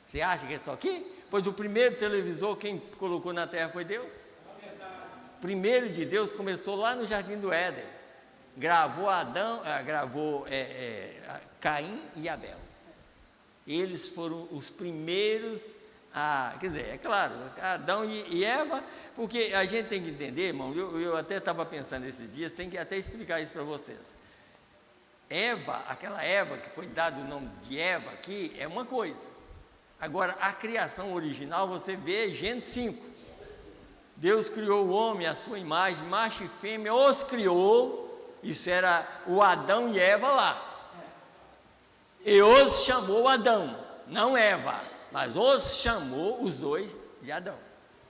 Você acha que é só aqui? Pois o primeiro televisor quem colocou na terra foi Deus. O primeiro de Deus começou lá no Jardim do Éden. Gravou Caim e Abel. Eles foram os primeiros quer dizer, é claro, Adão e Eva, porque a gente tem que entender, irmão, eu até estava pensando esses dias, tem que até explicar isso para vocês. Eva, aquela Eva que foi dado o nome de Eva aqui, é uma coisa. Agora, a criação original, você vê Gênesis 5. Deus criou o homem à sua imagem, macho e fêmea, os criou. Isso era o Adão e Eva lá. E os chamou Adão, não Eva, mas os chamou os dois de Adão.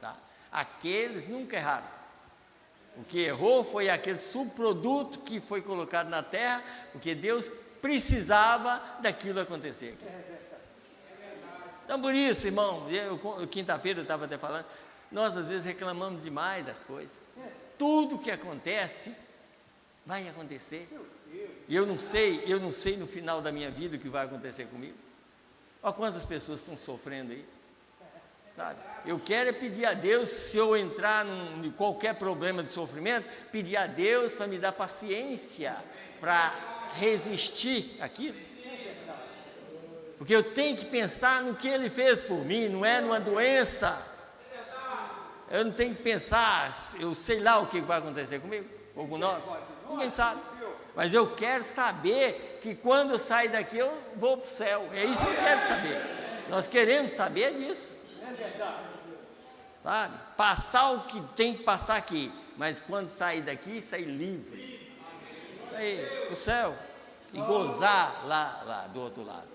Tá? Aqueles nunca erraram. O que errou foi aquele subproduto que foi colocado na terra, porque Deus precisava daquilo acontecer aqui. Então, por isso, irmão, quinta-feira eu estava até falando, nós às vezes reclamamos demais das coisas. Tudo que acontece, vai acontecer. E eu não sei no final da minha vida o que vai acontecer comigo. Olha quantas pessoas estão sofrendo aí. Sabe? Eu quero pedir a Deus, se eu entrar em qualquer problema de sofrimento, pedir a Deus para me dar paciência, para resistir àquilo. Porque eu tenho que pensar no que Ele fez por mim, não é numa doença. Eu não tenho que pensar, eu sei lá o que vai acontecer comigo, ou com nós, ninguém sabe. Mas eu quero saber que quando eu sair daqui eu vou para o céu, é isso que eu quero saber. Nós queremos saber disso. Sabe? Passar o que tem que passar aqui, mas quando sair daqui, sair livre. Sair para o céu e gozar lá do outro lado.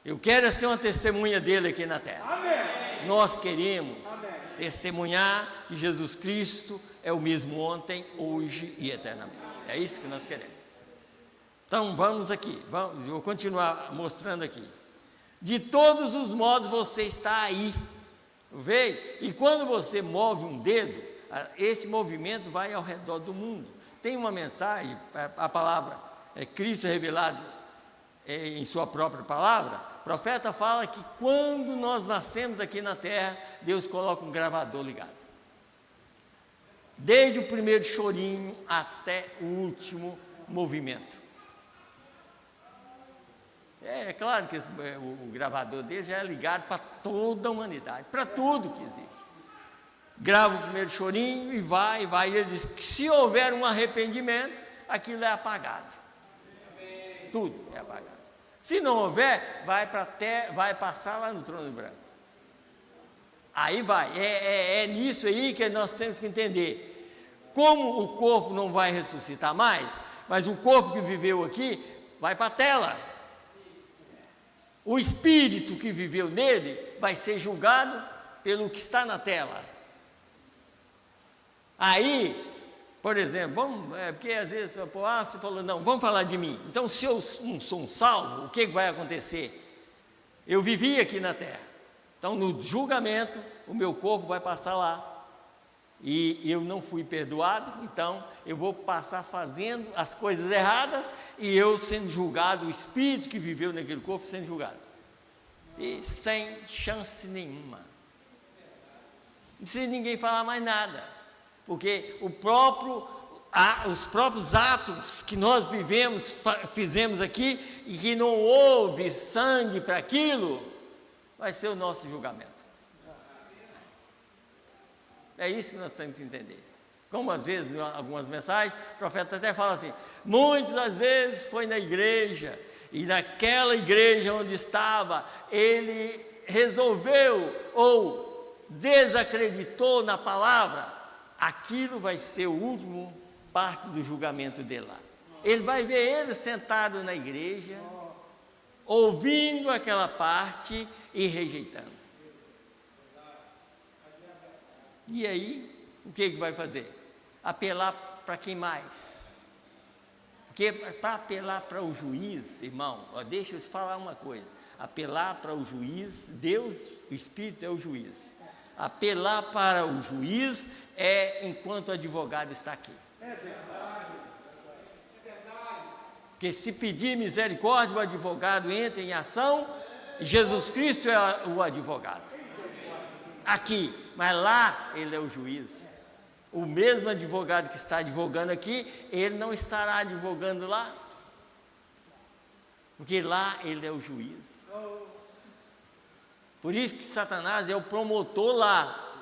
Eu quero ser uma testemunha dele aqui na terra. Amém. Nós queremos testemunhar que Jesus Cristo é o mesmo ontem, hoje e eternamente. É isso que nós queremos. Então vamos aqui, vou continuar mostrando aqui. De todos os modos você está aí. Veio? E quando você move um dedo, esse movimento vai ao redor do mundo. Tem uma mensagem, a palavra Cristo revelado em sua própria palavra. O profeta fala que quando nós nascemos aqui na terra, Deus coloca um gravador ligado. Desde o primeiro chorinho até o último movimento. É claro que o gravador dele já é ligado para toda a humanidade, para tudo que existe. Grava o primeiro chorinho e vai. E ele diz que se houver um arrependimento, aquilo é apagado. Tudo é apagado. Se não houver, vai passar lá no trono branco. Aí vai. É nisso aí que nós temos que entender. Como o corpo não vai ressuscitar mais, mas o corpo que viveu aqui vai para a tela. O espírito que viveu nele vai ser julgado pelo que está na tela. Aí, por exemplo, porque às vezes você falou, não, vamos falar de mim. Então, se eu não sou um salvo, o que vai acontecer? Eu vivi aqui na terra. Então, no julgamento, o meu corpo vai passar lá. E eu não fui perdoado, então eu vou passar fazendo as coisas erradas e eu sendo julgado, o espírito que viveu naquele corpo sendo julgado. E sem chance nenhuma. Não precisa ninguém falar mais nada, porque os próprios atos que nós fizemos aqui e que não houve sangue para aquilo, vai ser o nosso julgamento. É isso que nós temos que entender. Como às vezes, em algumas mensagens, o profeta até fala assim, muitas das vezes foi na igreja, e naquela igreja onde estava, ele resolveu ou desacreditou na palavra, aquilo vai ser o último parte do julgamento dele lá. Ele vai ver ele sentado na igreja, ouvindo aquela parte e rejeitando. E aí, o que vai fazer? Apelar para quem mais? Porque para apelar para o juiz, irmão, deixa eu te falar uma coisa. Apelar para o juiz, Deus, o Espírito é o juiz. Apelar para o juiz é enquanto o advogado está aqui. É verdade. É verdade. Porque se pedir misericórdia, o advogado entra em ação, Jesus Cristo é o advogado. Aqui, mas lá ele é o juiz. O mesmo advogado que está advogando aqui, ele não estará advogando lá. Porque lá ele é o juiz. Por isso que Satanás é o promotor lá.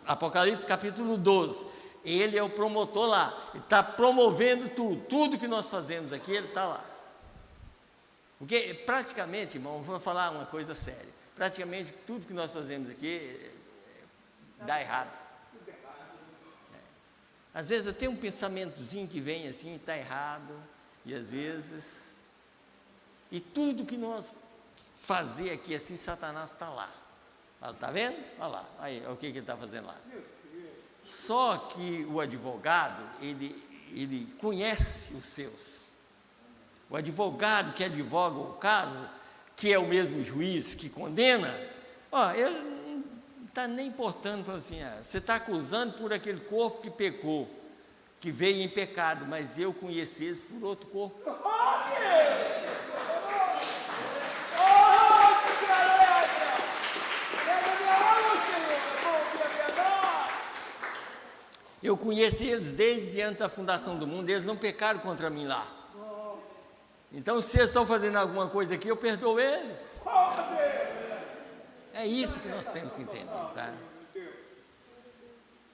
Apocalipse capítulo 12. Ele é o promotor lá. Ele está promovendo tudo. Tudo que nós fazemos aqui, ele está lá. Porque praticamente, irmão, vou falar uma coisa séria. Praticamente tudo que nós fazemos aqui dá errado. Às vezes eu tenho um pensamentozinho que vem assim, está errado, e às vezes, e tudo que nós fazer aqui assim, Satanás está lá. Está vendo? Olha lá, aí, o que ele está fazendo lá. Só que o advogado, ele conhece os seus. O advogado que advoga o caso, que é o mesmo juiz que condena, ele está nem importando, falando assim, você está acusando por aquele corpo que pecou, que veio em pecado, mas eu conheci eles por outro corpo. Eu conheci eles desde antes da fundação do mundo, eles não pecaram contra mim lá. Então, se eles estão fazendo alguma coisa aqui, eu perdoo eles. É isso que nós temos que entender, tá?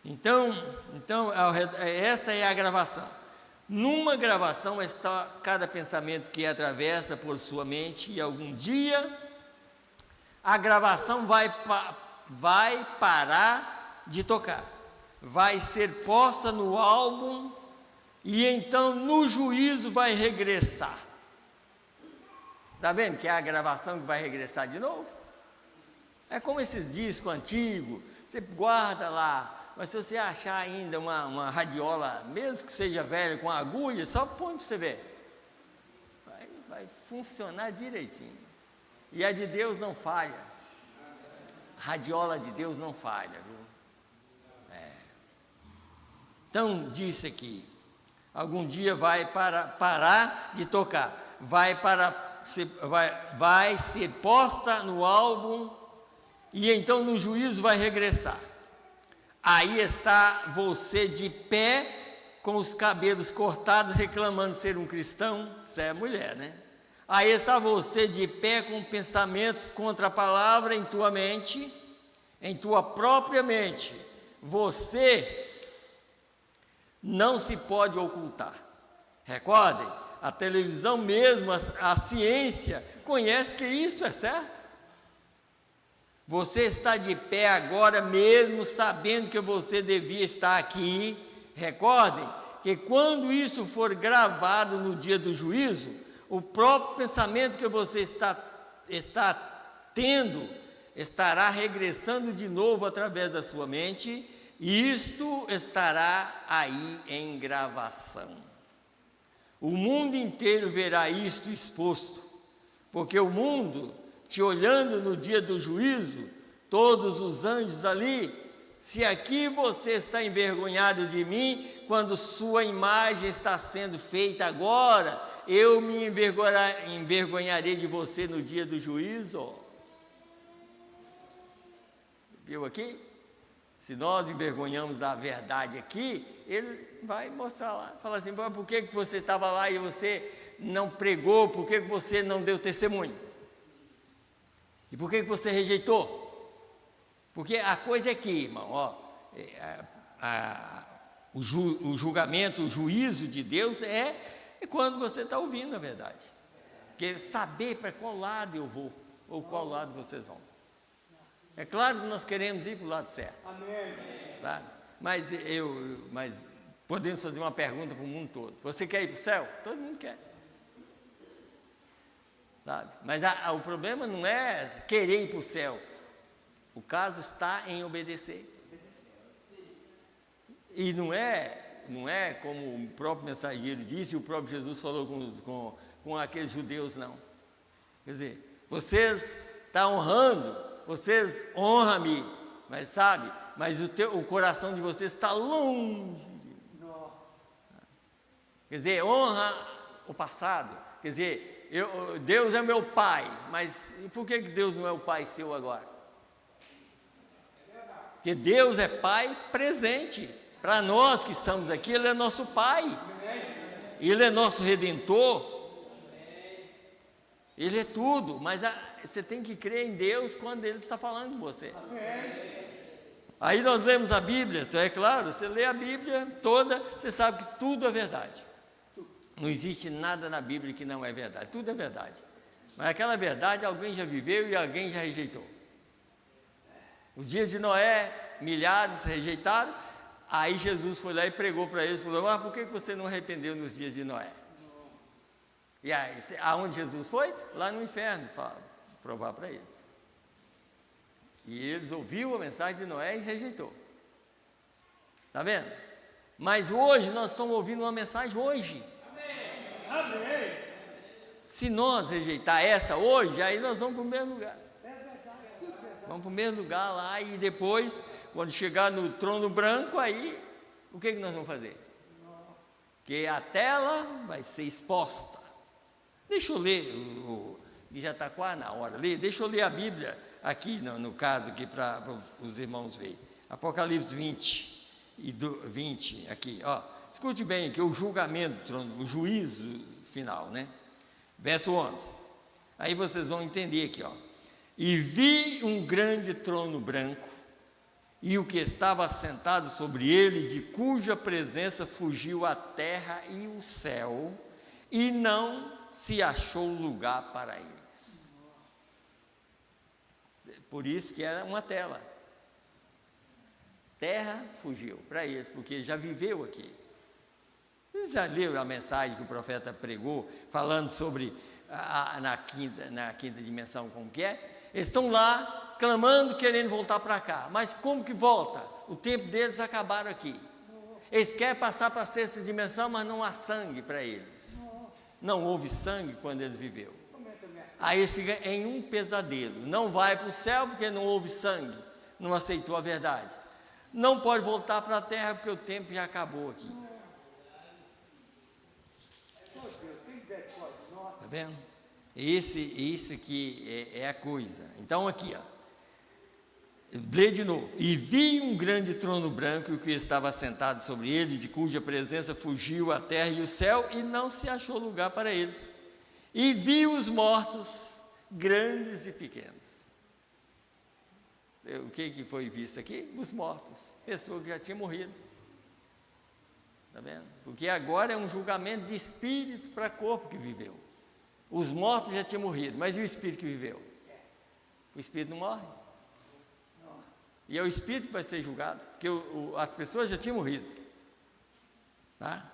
Então, essa é a gravação. Numa gravação está cada pensamento que atravessa por sua mente, e algum dia a gravação vai parar de tocar, vai ser posta no álbum, e então no juízo vai regressar. Está vendo que é a gravação que vai regressar de novo? É como esses discos antigos, você guarda lá, mas se você achar ainda uma radiola, mesmo que seja velha, com agulha, só põe para você ver. Vai funcionar direitinho. E a de Deus não falha. A radiola de Deus não falha, viu? Então, disse aqui, algum dia vai parar de tocar, vai ser posta no álbum, e então no juízo vai regressar. Aí está você de pé, com os cabelos cortados, reclamando ser um cristão. Você é mulher, né? Aí está você de pé, com pensamentos contra a palavra em tua mente, em tua própria mente. Você não se pode ocultar. Recordem, a televisão mesmo, a ciência, conhece que isso é certo. Você está de pé agora mesmo sabendo que você devia estar aqui. Recordem que quando isso for gravado no dia do juízo, o próprio pensamento que você está tendo estará regressando de novo através da sua mente, e isto estará aí em gravação. O mundo inteiro verá isto exposto, porque o mundo, te olhando no dia do juízo, todos os anjos ali, se aqui você está envergonhado de mim, quando sua imagem está sendo feita agora, eu me envergonharei de você no dia do juízo. Viu aqui? Se nós envergonhamos da verdade aqui, ele vai mostrar lá, fala assim, por que você estava lá e você não pregou, por que você não deu testemunho? E por que você rejeitou? Porque a coisa é que, irmão, o julgamento, o juízo de Deus é quando você está ouvindo a verdade. Porque saber para qual lado eu vou, ou qual lado vocês vão. É claro que nós queremos ir para o lado certo. Amém. Sabe? Mas Podemos fazer uma pergunta para o mundo todo: você quer ir para o céu? Todo mundo quer. Sabe? Mas o problema não é querer ir para o céu. O caso está em obedecer. E não é como o próprio mensageiro disse, e o próprio Jesus falou com aqueles judeus, não. Quer dizer, vocês estão honrando, vocês honram-me, mas sabe, mas o coração de vocês está longe de mim. Quer dizer, honra o passado. Quer dizer, Deus é meu pai, mas por que Deus não é o pai seu agora? Porque Deus é pai presente. Para nós que estamos aqui, Ele é nosso pai. Ele é nosso redentor. Ele é tudo, mas você tem que crer em Deus quando Ele está falando com você. Aí nós lemos a Bíblia, então é claro, você lê a Bíblia toda, você sabe que tudo é verdade. Não existe nada na Bíblia que não é verdade, tudo é verdade. Mas aquela verdade alguém já viveu e alguém já rejeitou. Os dias de Noé, milhares rejeitaram, aí Jesus foi lá e pregou para eles, falou: mas por que você não arrependeu nos dias de Noé? E aí, aonde Jesus foi? Lá no inferno, provar para eles. E eles ouviram a mensagem de Noé e rejeitou. Está vendo? Mas hoje nós estamos ouvindo uma mensagem hoje. Amém. Se nós rejeitar essa hoje, aí nós vamos para o mesmo lugar. Vamos para o mesmo lugar lá e depois, quando chegar no trono branco, aí, o que nós vamos fazer? Porque a tela vai ser exposta. Deixa eu ler, já está quase na hora, deixa eu ler a Bíblia aqui, no caso, aqui para os irmãos verem. Apocalipse 20, aqui, ó. Escute bem aqui, o julgamento, o juízo final, né? Verso 11. Aí vocês vão entender aqui, ó. E vi um grande trono branco, e o que estava assentado sobre ele, de cuja presença fugiu a terra e o céu, e não se achou lugar para eles. Por isso que era uma tela. Terra fugiu para eles, porque já viveu aqui. Vocês já leram a mensagem que o profeta pregou, falando sobre na quinta dimensão, como que é? Eles estão lá, clamando, querendo voltar para cá. Mas como que volta? O tempo deles acabaram aqui. Eles querem passar para a sexta dimensão, mas não há sangue para eles. Não houve sangue quando eles viveram. Aí eles ficam em um pesadelo. Não vai para o céu porque não houve sangue. Não aceitou a verdade. Não pode voltar para a terra porque o tempo já acabou aqui. Está vendo? Isso aqui é a coisa. Então aqui, ó, lê de novo. E vi um grande trono branco, e o que estava sentado sobre ele, de cuja presença fugiu a terra e o céu, e não se achou lugar para eles. E vi os mortos, grandes e pequenos. O que foi visto aqui? Os mortos, pessoas que já tinham morrido. Está vendo? Porque agora é um julgamento de espírito para corpo que viveu. Os mortos já tinham morrido, mas e o espírito que viveu? O espírito não morre. E é o espírito que vai ser julgado, porque as pessoas já tinham morrido. Tá?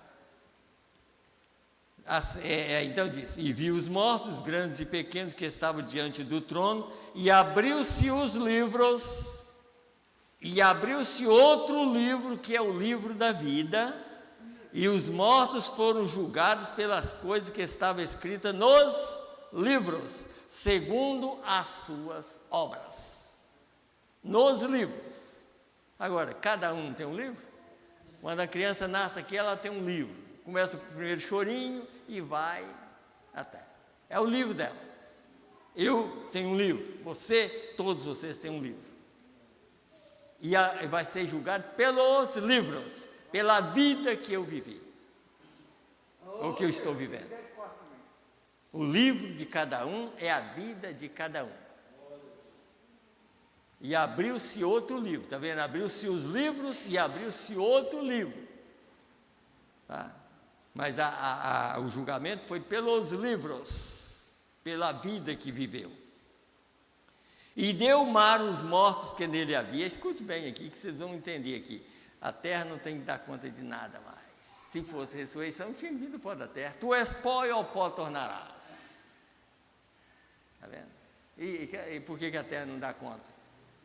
Então diz: e vi os mortos, grandes e pequenos, que estavam diante do trono, e abriu-se os livros, e abriu-se outro livro, que é o livro da vida, e os mortos foram julgados pelas coisas que estavam escritas nos livros, segundo as suas obras. Nos livros. Agora, cada um tem um livro? Quando a criança nasce aqui, ela tem um livro. Começa com o primeiro chorinho e vai até. É o livro dela. Eu tenho um livro. Todos vocês têm um livro. E vai ser julgado pelos livros, pela vida que eu vivi, ou que eu estou vivendo. O livro de cada um é a vida de cada um. E abriu-se outro livro, está vendo? Abriu-se os livros e abriu-se outro livro. Tá? Mas o julgamento foi pelos livros, pela vida que viveu. E deu o mar os mortos que nele havia. Escute bem aqui, que vocês vão entender aqui. A terra não tem que dar conta de nada mais. Se fosse ressurreição, tinha vindo do pó da terra. Tu és pó e ao pó tornarás. Está vendo? E por que a terra não dá conta?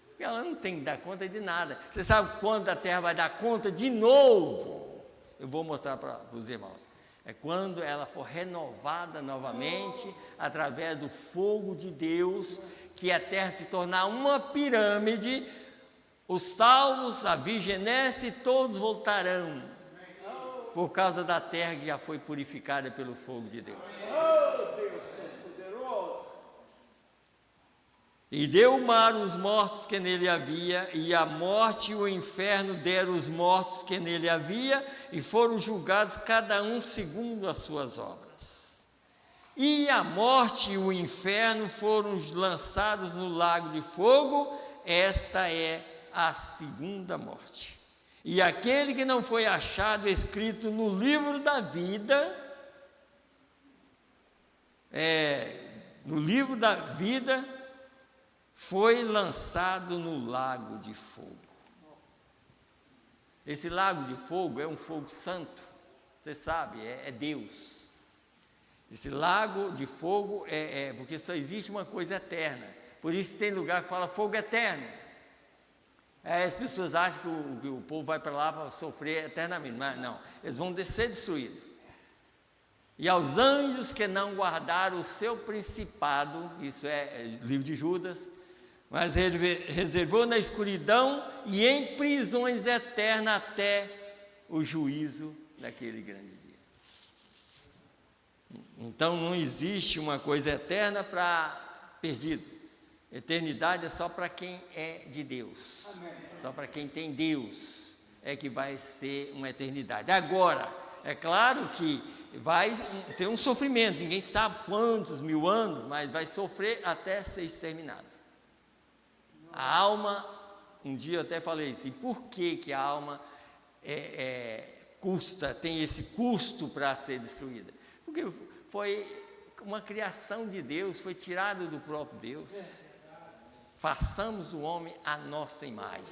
Porque ela não tem que dar conta de nada. Você sabe quando a terra vai dar conta de novo? Eu vou mostrar para os irmãos. É quando ela for renovada novamente, através do fogo de Deus, que a terra se tornar uma pirâmide, os salvos, a virginesse, todos voltarão, por causa da terra que já foi purificada pelo fogo de Deus. E deu o mar os mortos que nele havia, e a morte e o inferno deram os mortos que nele havia, e foram julgados cada um segundo as suas obras. E a morte e o inferno foram lançados no lago de fogo. Esta é a segunda morte. E aquele que não foi achado escrito no livro da vida, foi lançado no lago de fogo. Esse lago de fogo é um fogo santo, você sabe, é Deus. Esse lago de fogo porque só existe uma coisa eterna. Por isso tem lugar que fala fogo eterno. As pessoas acham que o povo vai para lá para sofrer eternamente, mas não, eles vão ser destruídos. E aos anjos que não guardaram o seu principado, isso é livro de Judas, mas reservou na escuridão e em prisões eternas até o juízo daquele grande dia. Então não existe uma coisa eterna para perdido. Eternidade é só para quem é de Deus. Amém. Só para quem tem Deus é que vai ser uma eternidade. Agora, é claro que vai ter um sofrimento, ninguém sabe quantos mil anos, mas vai sofrer até ser exterminado. A alma, um dia eu até falei assim, por que a alma tem esse custo para ser destruída? Porque foi uma criação de Deus, foi tirado do próprio Deus. Façamos o homem à nossa imagem.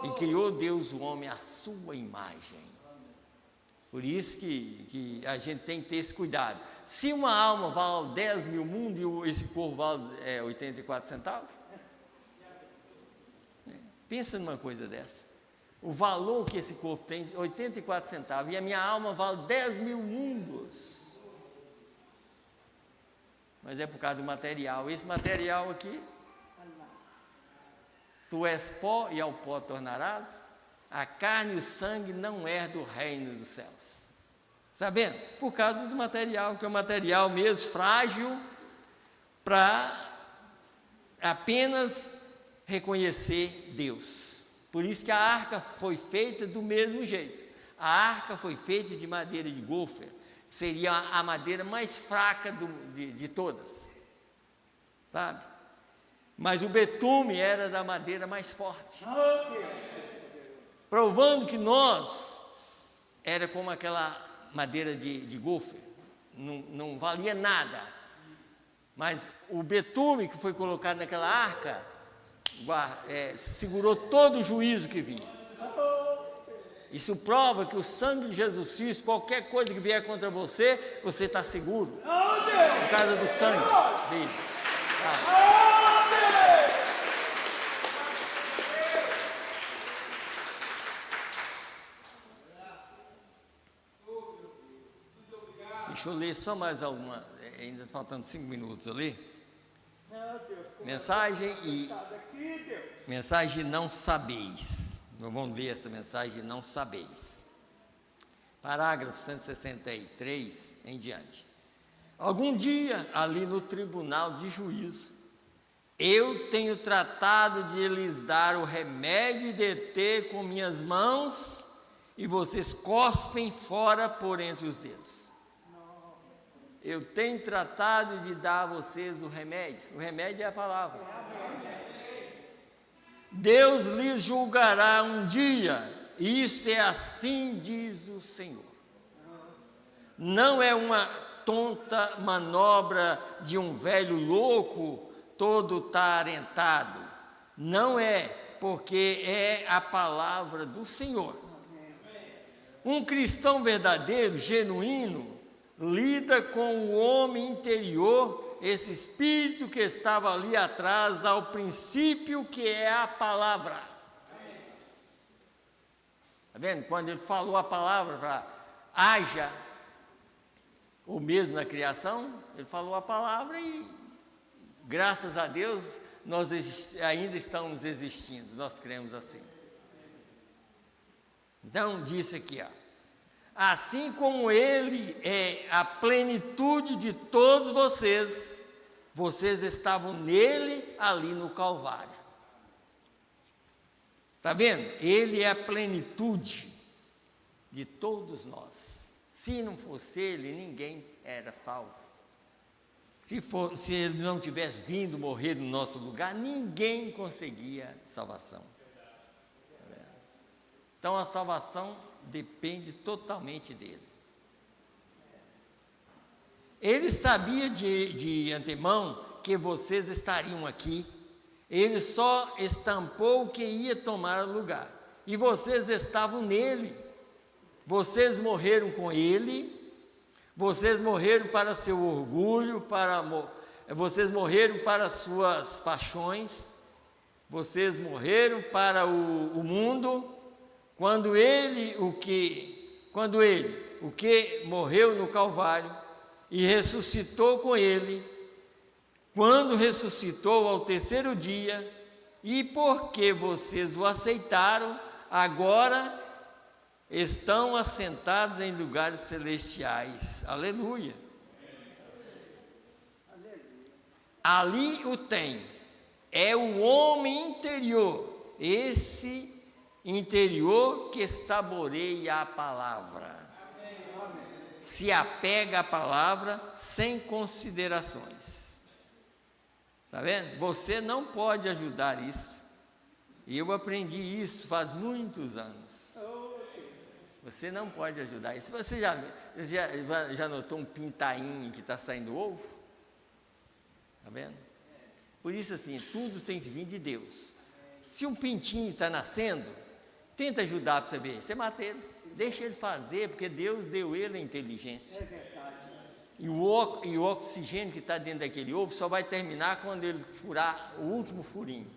E criou Deus o homem à sua imagem. Por isso que a gente tem que ter esse cuidado. Se uma alma vale 10 mil mundos e esse corpo vale 84 centavos, pensa numa coisa dessa. O valor que esse corpo tem, 84 centavos, e a minha alma vale 10 mil mundos. Mas é por causa do material. Esse material aqui, tu és pó e ao pó tornarás, a carne e o sangue não herdam o reino dos céus. Sabendo? Por causa do material, que é um material mesmo frágil, para apenas reconhecer Deus. Por isso que a arca foi feita do mesmo jeito. A arca foi feita de madeira de gofer, que seria a madeira mais fraca de todas, sabe? Mas o betume era da madeira mais forte, provando que nós era como aquela madeira de gofer, não valia nada. Mas o betume que foi colocado naquela arca segurou todo o juízo que vinha. Isso prova que o sangue de Jesus Cristo, qualquer coisa que vier contra você, você está seguro, por causa do sangue dele. Deixa eu ler só mais alguma, ainda faltando 5 minutos ali. Mensagem não sabeis. Nós vamos ler essa mensagem, não sabeis. Parágrafo 163 em diante. Algum dia, ali no tribunal de juízo, eu tenho tratado de lhes dar o remédio e deter com minhas mãos, e vocês cospem fora por entre os dedos. Eu tenho tratado de dar a vocês o remédio é a palavra. Deus lhes julgará um dia, isto é assim diz o Senhor. Não é uma tonta manobra de um velho louco todo tarentado, não é, porque é a palavra do Senhor. Um cristão verdadeiro, genuíno, lida com o homem interior, esse espírito que estava ali atrás, ao princípio que é a palavra. Está vendo? Quando ele falou a palavra para haja, ou mesmo na criação, ele falou a palavra e, graças a Deus, nós ainda estamos existindo, nós cremos assim. Então, disse aqui, ó. Assim como Ele é a plenitude de todos vocês, vocês estavam nele ali no Calvário. Está vendo? Ele é a plenitude de todos nós. Se não fosse Ele, ninguém era salvo. Se Ele não tivesse vindo morrer no nosso lugar, ninguém conseguia salvação. Então a salvação depende totalmente dele. Ele sabia de antemão que vocês estariam aqui. Ele só estampou que ia tomar lugar. E vocês estavam nele. Vocês morreram com ele. Vocês morreram para seu orgulho, vocês morreram para suas paixões. Vocês morreram para o mundo. Quando ele, o que morreu no Calvário e ressuscitou com ele, quando ressuscitou ao terceiro dia, e porque vocês o aceitaram, agora estão assentados em lugares celestiais. Aleluia. Ali o tem, é o homem interior, esse interior que saboreia a palavra, se apega à palavra sem considerações. Está vendo? Você não pode ajudar isso. E eu aprendi isso faz muitos anos. Você não pode ajudar isso. Você já notou um pintainho que está saindo ovo? Está vendo? Por isso, assim, tudo tem que vir de Deus. Se um pintinho está nascendo, tenta ajudar para você ver. Você mata ele, deixa ele fazer, porque Deus deu ele a inteligência. É verdade. E o oxigênio que está dentro daquele ovo só vai terminar quando ele furar o último furinho.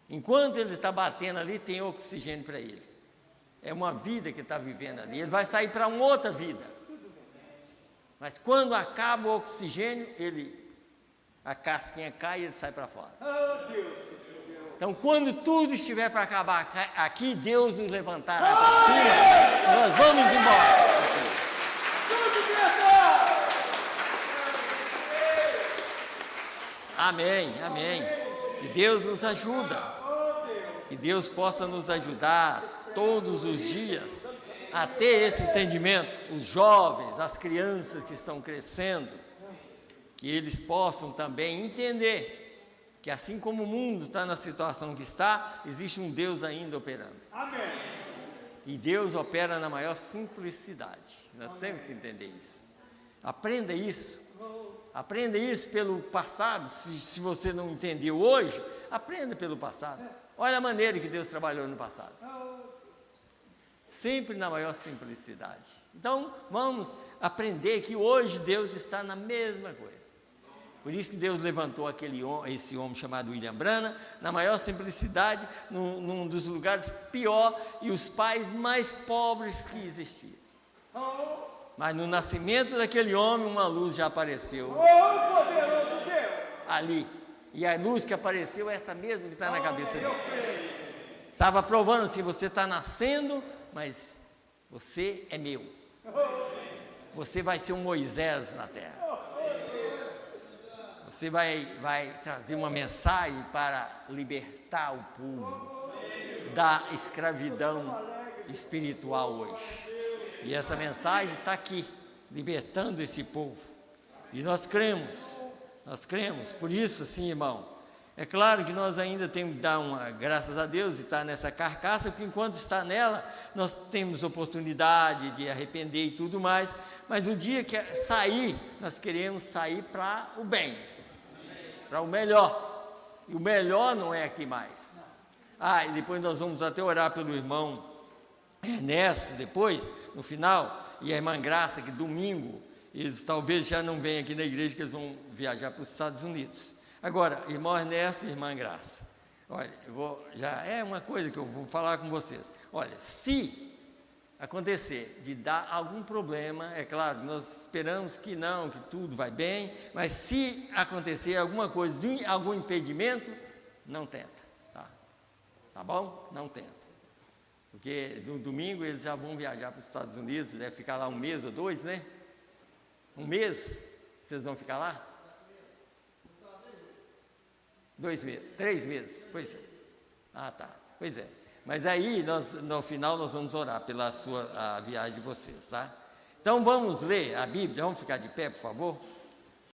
Enquanto ele está batendo ali, tem oxigênio para ele. É uma vida que está vivendo ali. Ele vai sair para uma outra vida. Mas quando acaba o oxigênio, a casquinha cai e ele sai para fora. Então, quando tudo estiver para acabar aqui, Deus nos levantará para cima, nós vamos embora. Amém, amém. Que Deus nos ajuda. Que Deus possa nos ajudar todos os dias a ter esse entendimento. Os jovens, as crianças que estão crescendo, que eles possam também entender que assim como o mundo está na situação que está, existe um Deus ainda operando. Amém. E Deus opera na maior simplicidade. Nós temos que entender isso. Aprenda isso. Aprenda isso pelo passado. Se você não entendeu hoje, aprenda pelo passado. Olha a maneira que Deus trabalhou no passado. Sempre na maior simplicidade. Então, vamos aprender que hoje Deus está na mesma coisa. Por isso que Deus levantou esse homem chamado William Branham, na maior simplicidade, num dos lugares pior e os pais mais pobres que existiam. Mas no nascimento daquele homem, uma luz já apareceu ali. E a luz que apareceu é essa mesma que está na cabeça dele. Estava provando assim, você está nascendo, mas você é meu. Você vai ser um Moisés na terra. Você vai trazer uma mensagem para libertar o povo da escravidão espiritual hoje. E essa mensagem está aqui, libertando esse povo. E nós cremos. Por isso, sim, irmão, é claro que nós ainda temos que dar graças a Deus e estar nessa carcaça, porque enquanto está nela, nós temos oportunidade de arrepender e tudo mais, mas o dia que sair, nós queremos sair para o bem, para o melhor, e o melhor não é aqui mais. E depois nós vamos até orar pelo irmão Ernesto depois, no final, e a irmã Graça, que domingo, eles talvez já não venham aqui na igreja, que eles vão viajar para os Estados Unidos. Agora, irmão Ernesto e irmã Graça, olha, já é uma coisa que eu vou falar com vocês. Olha, se acontecer de dar algum problema, é claro, nós esperamos que não, que tudo vai bem, mas se acontecer alguma coisa, algum impedimento, não tenta, tá bom? Não tenta, porque no domingo eles já vão viajar para os Estados Unidos, deve ficar lá 1 mês ou 2, né? 1 mês, vocês vão ficar lá? 2 meses, 3 meses, pois é. Tá, pois é. Mas aí, no final, nós vamos orar pela a viagem de vocês, tá? Então, vamos ler a Bíblia, vamos ficar de pé, por favor?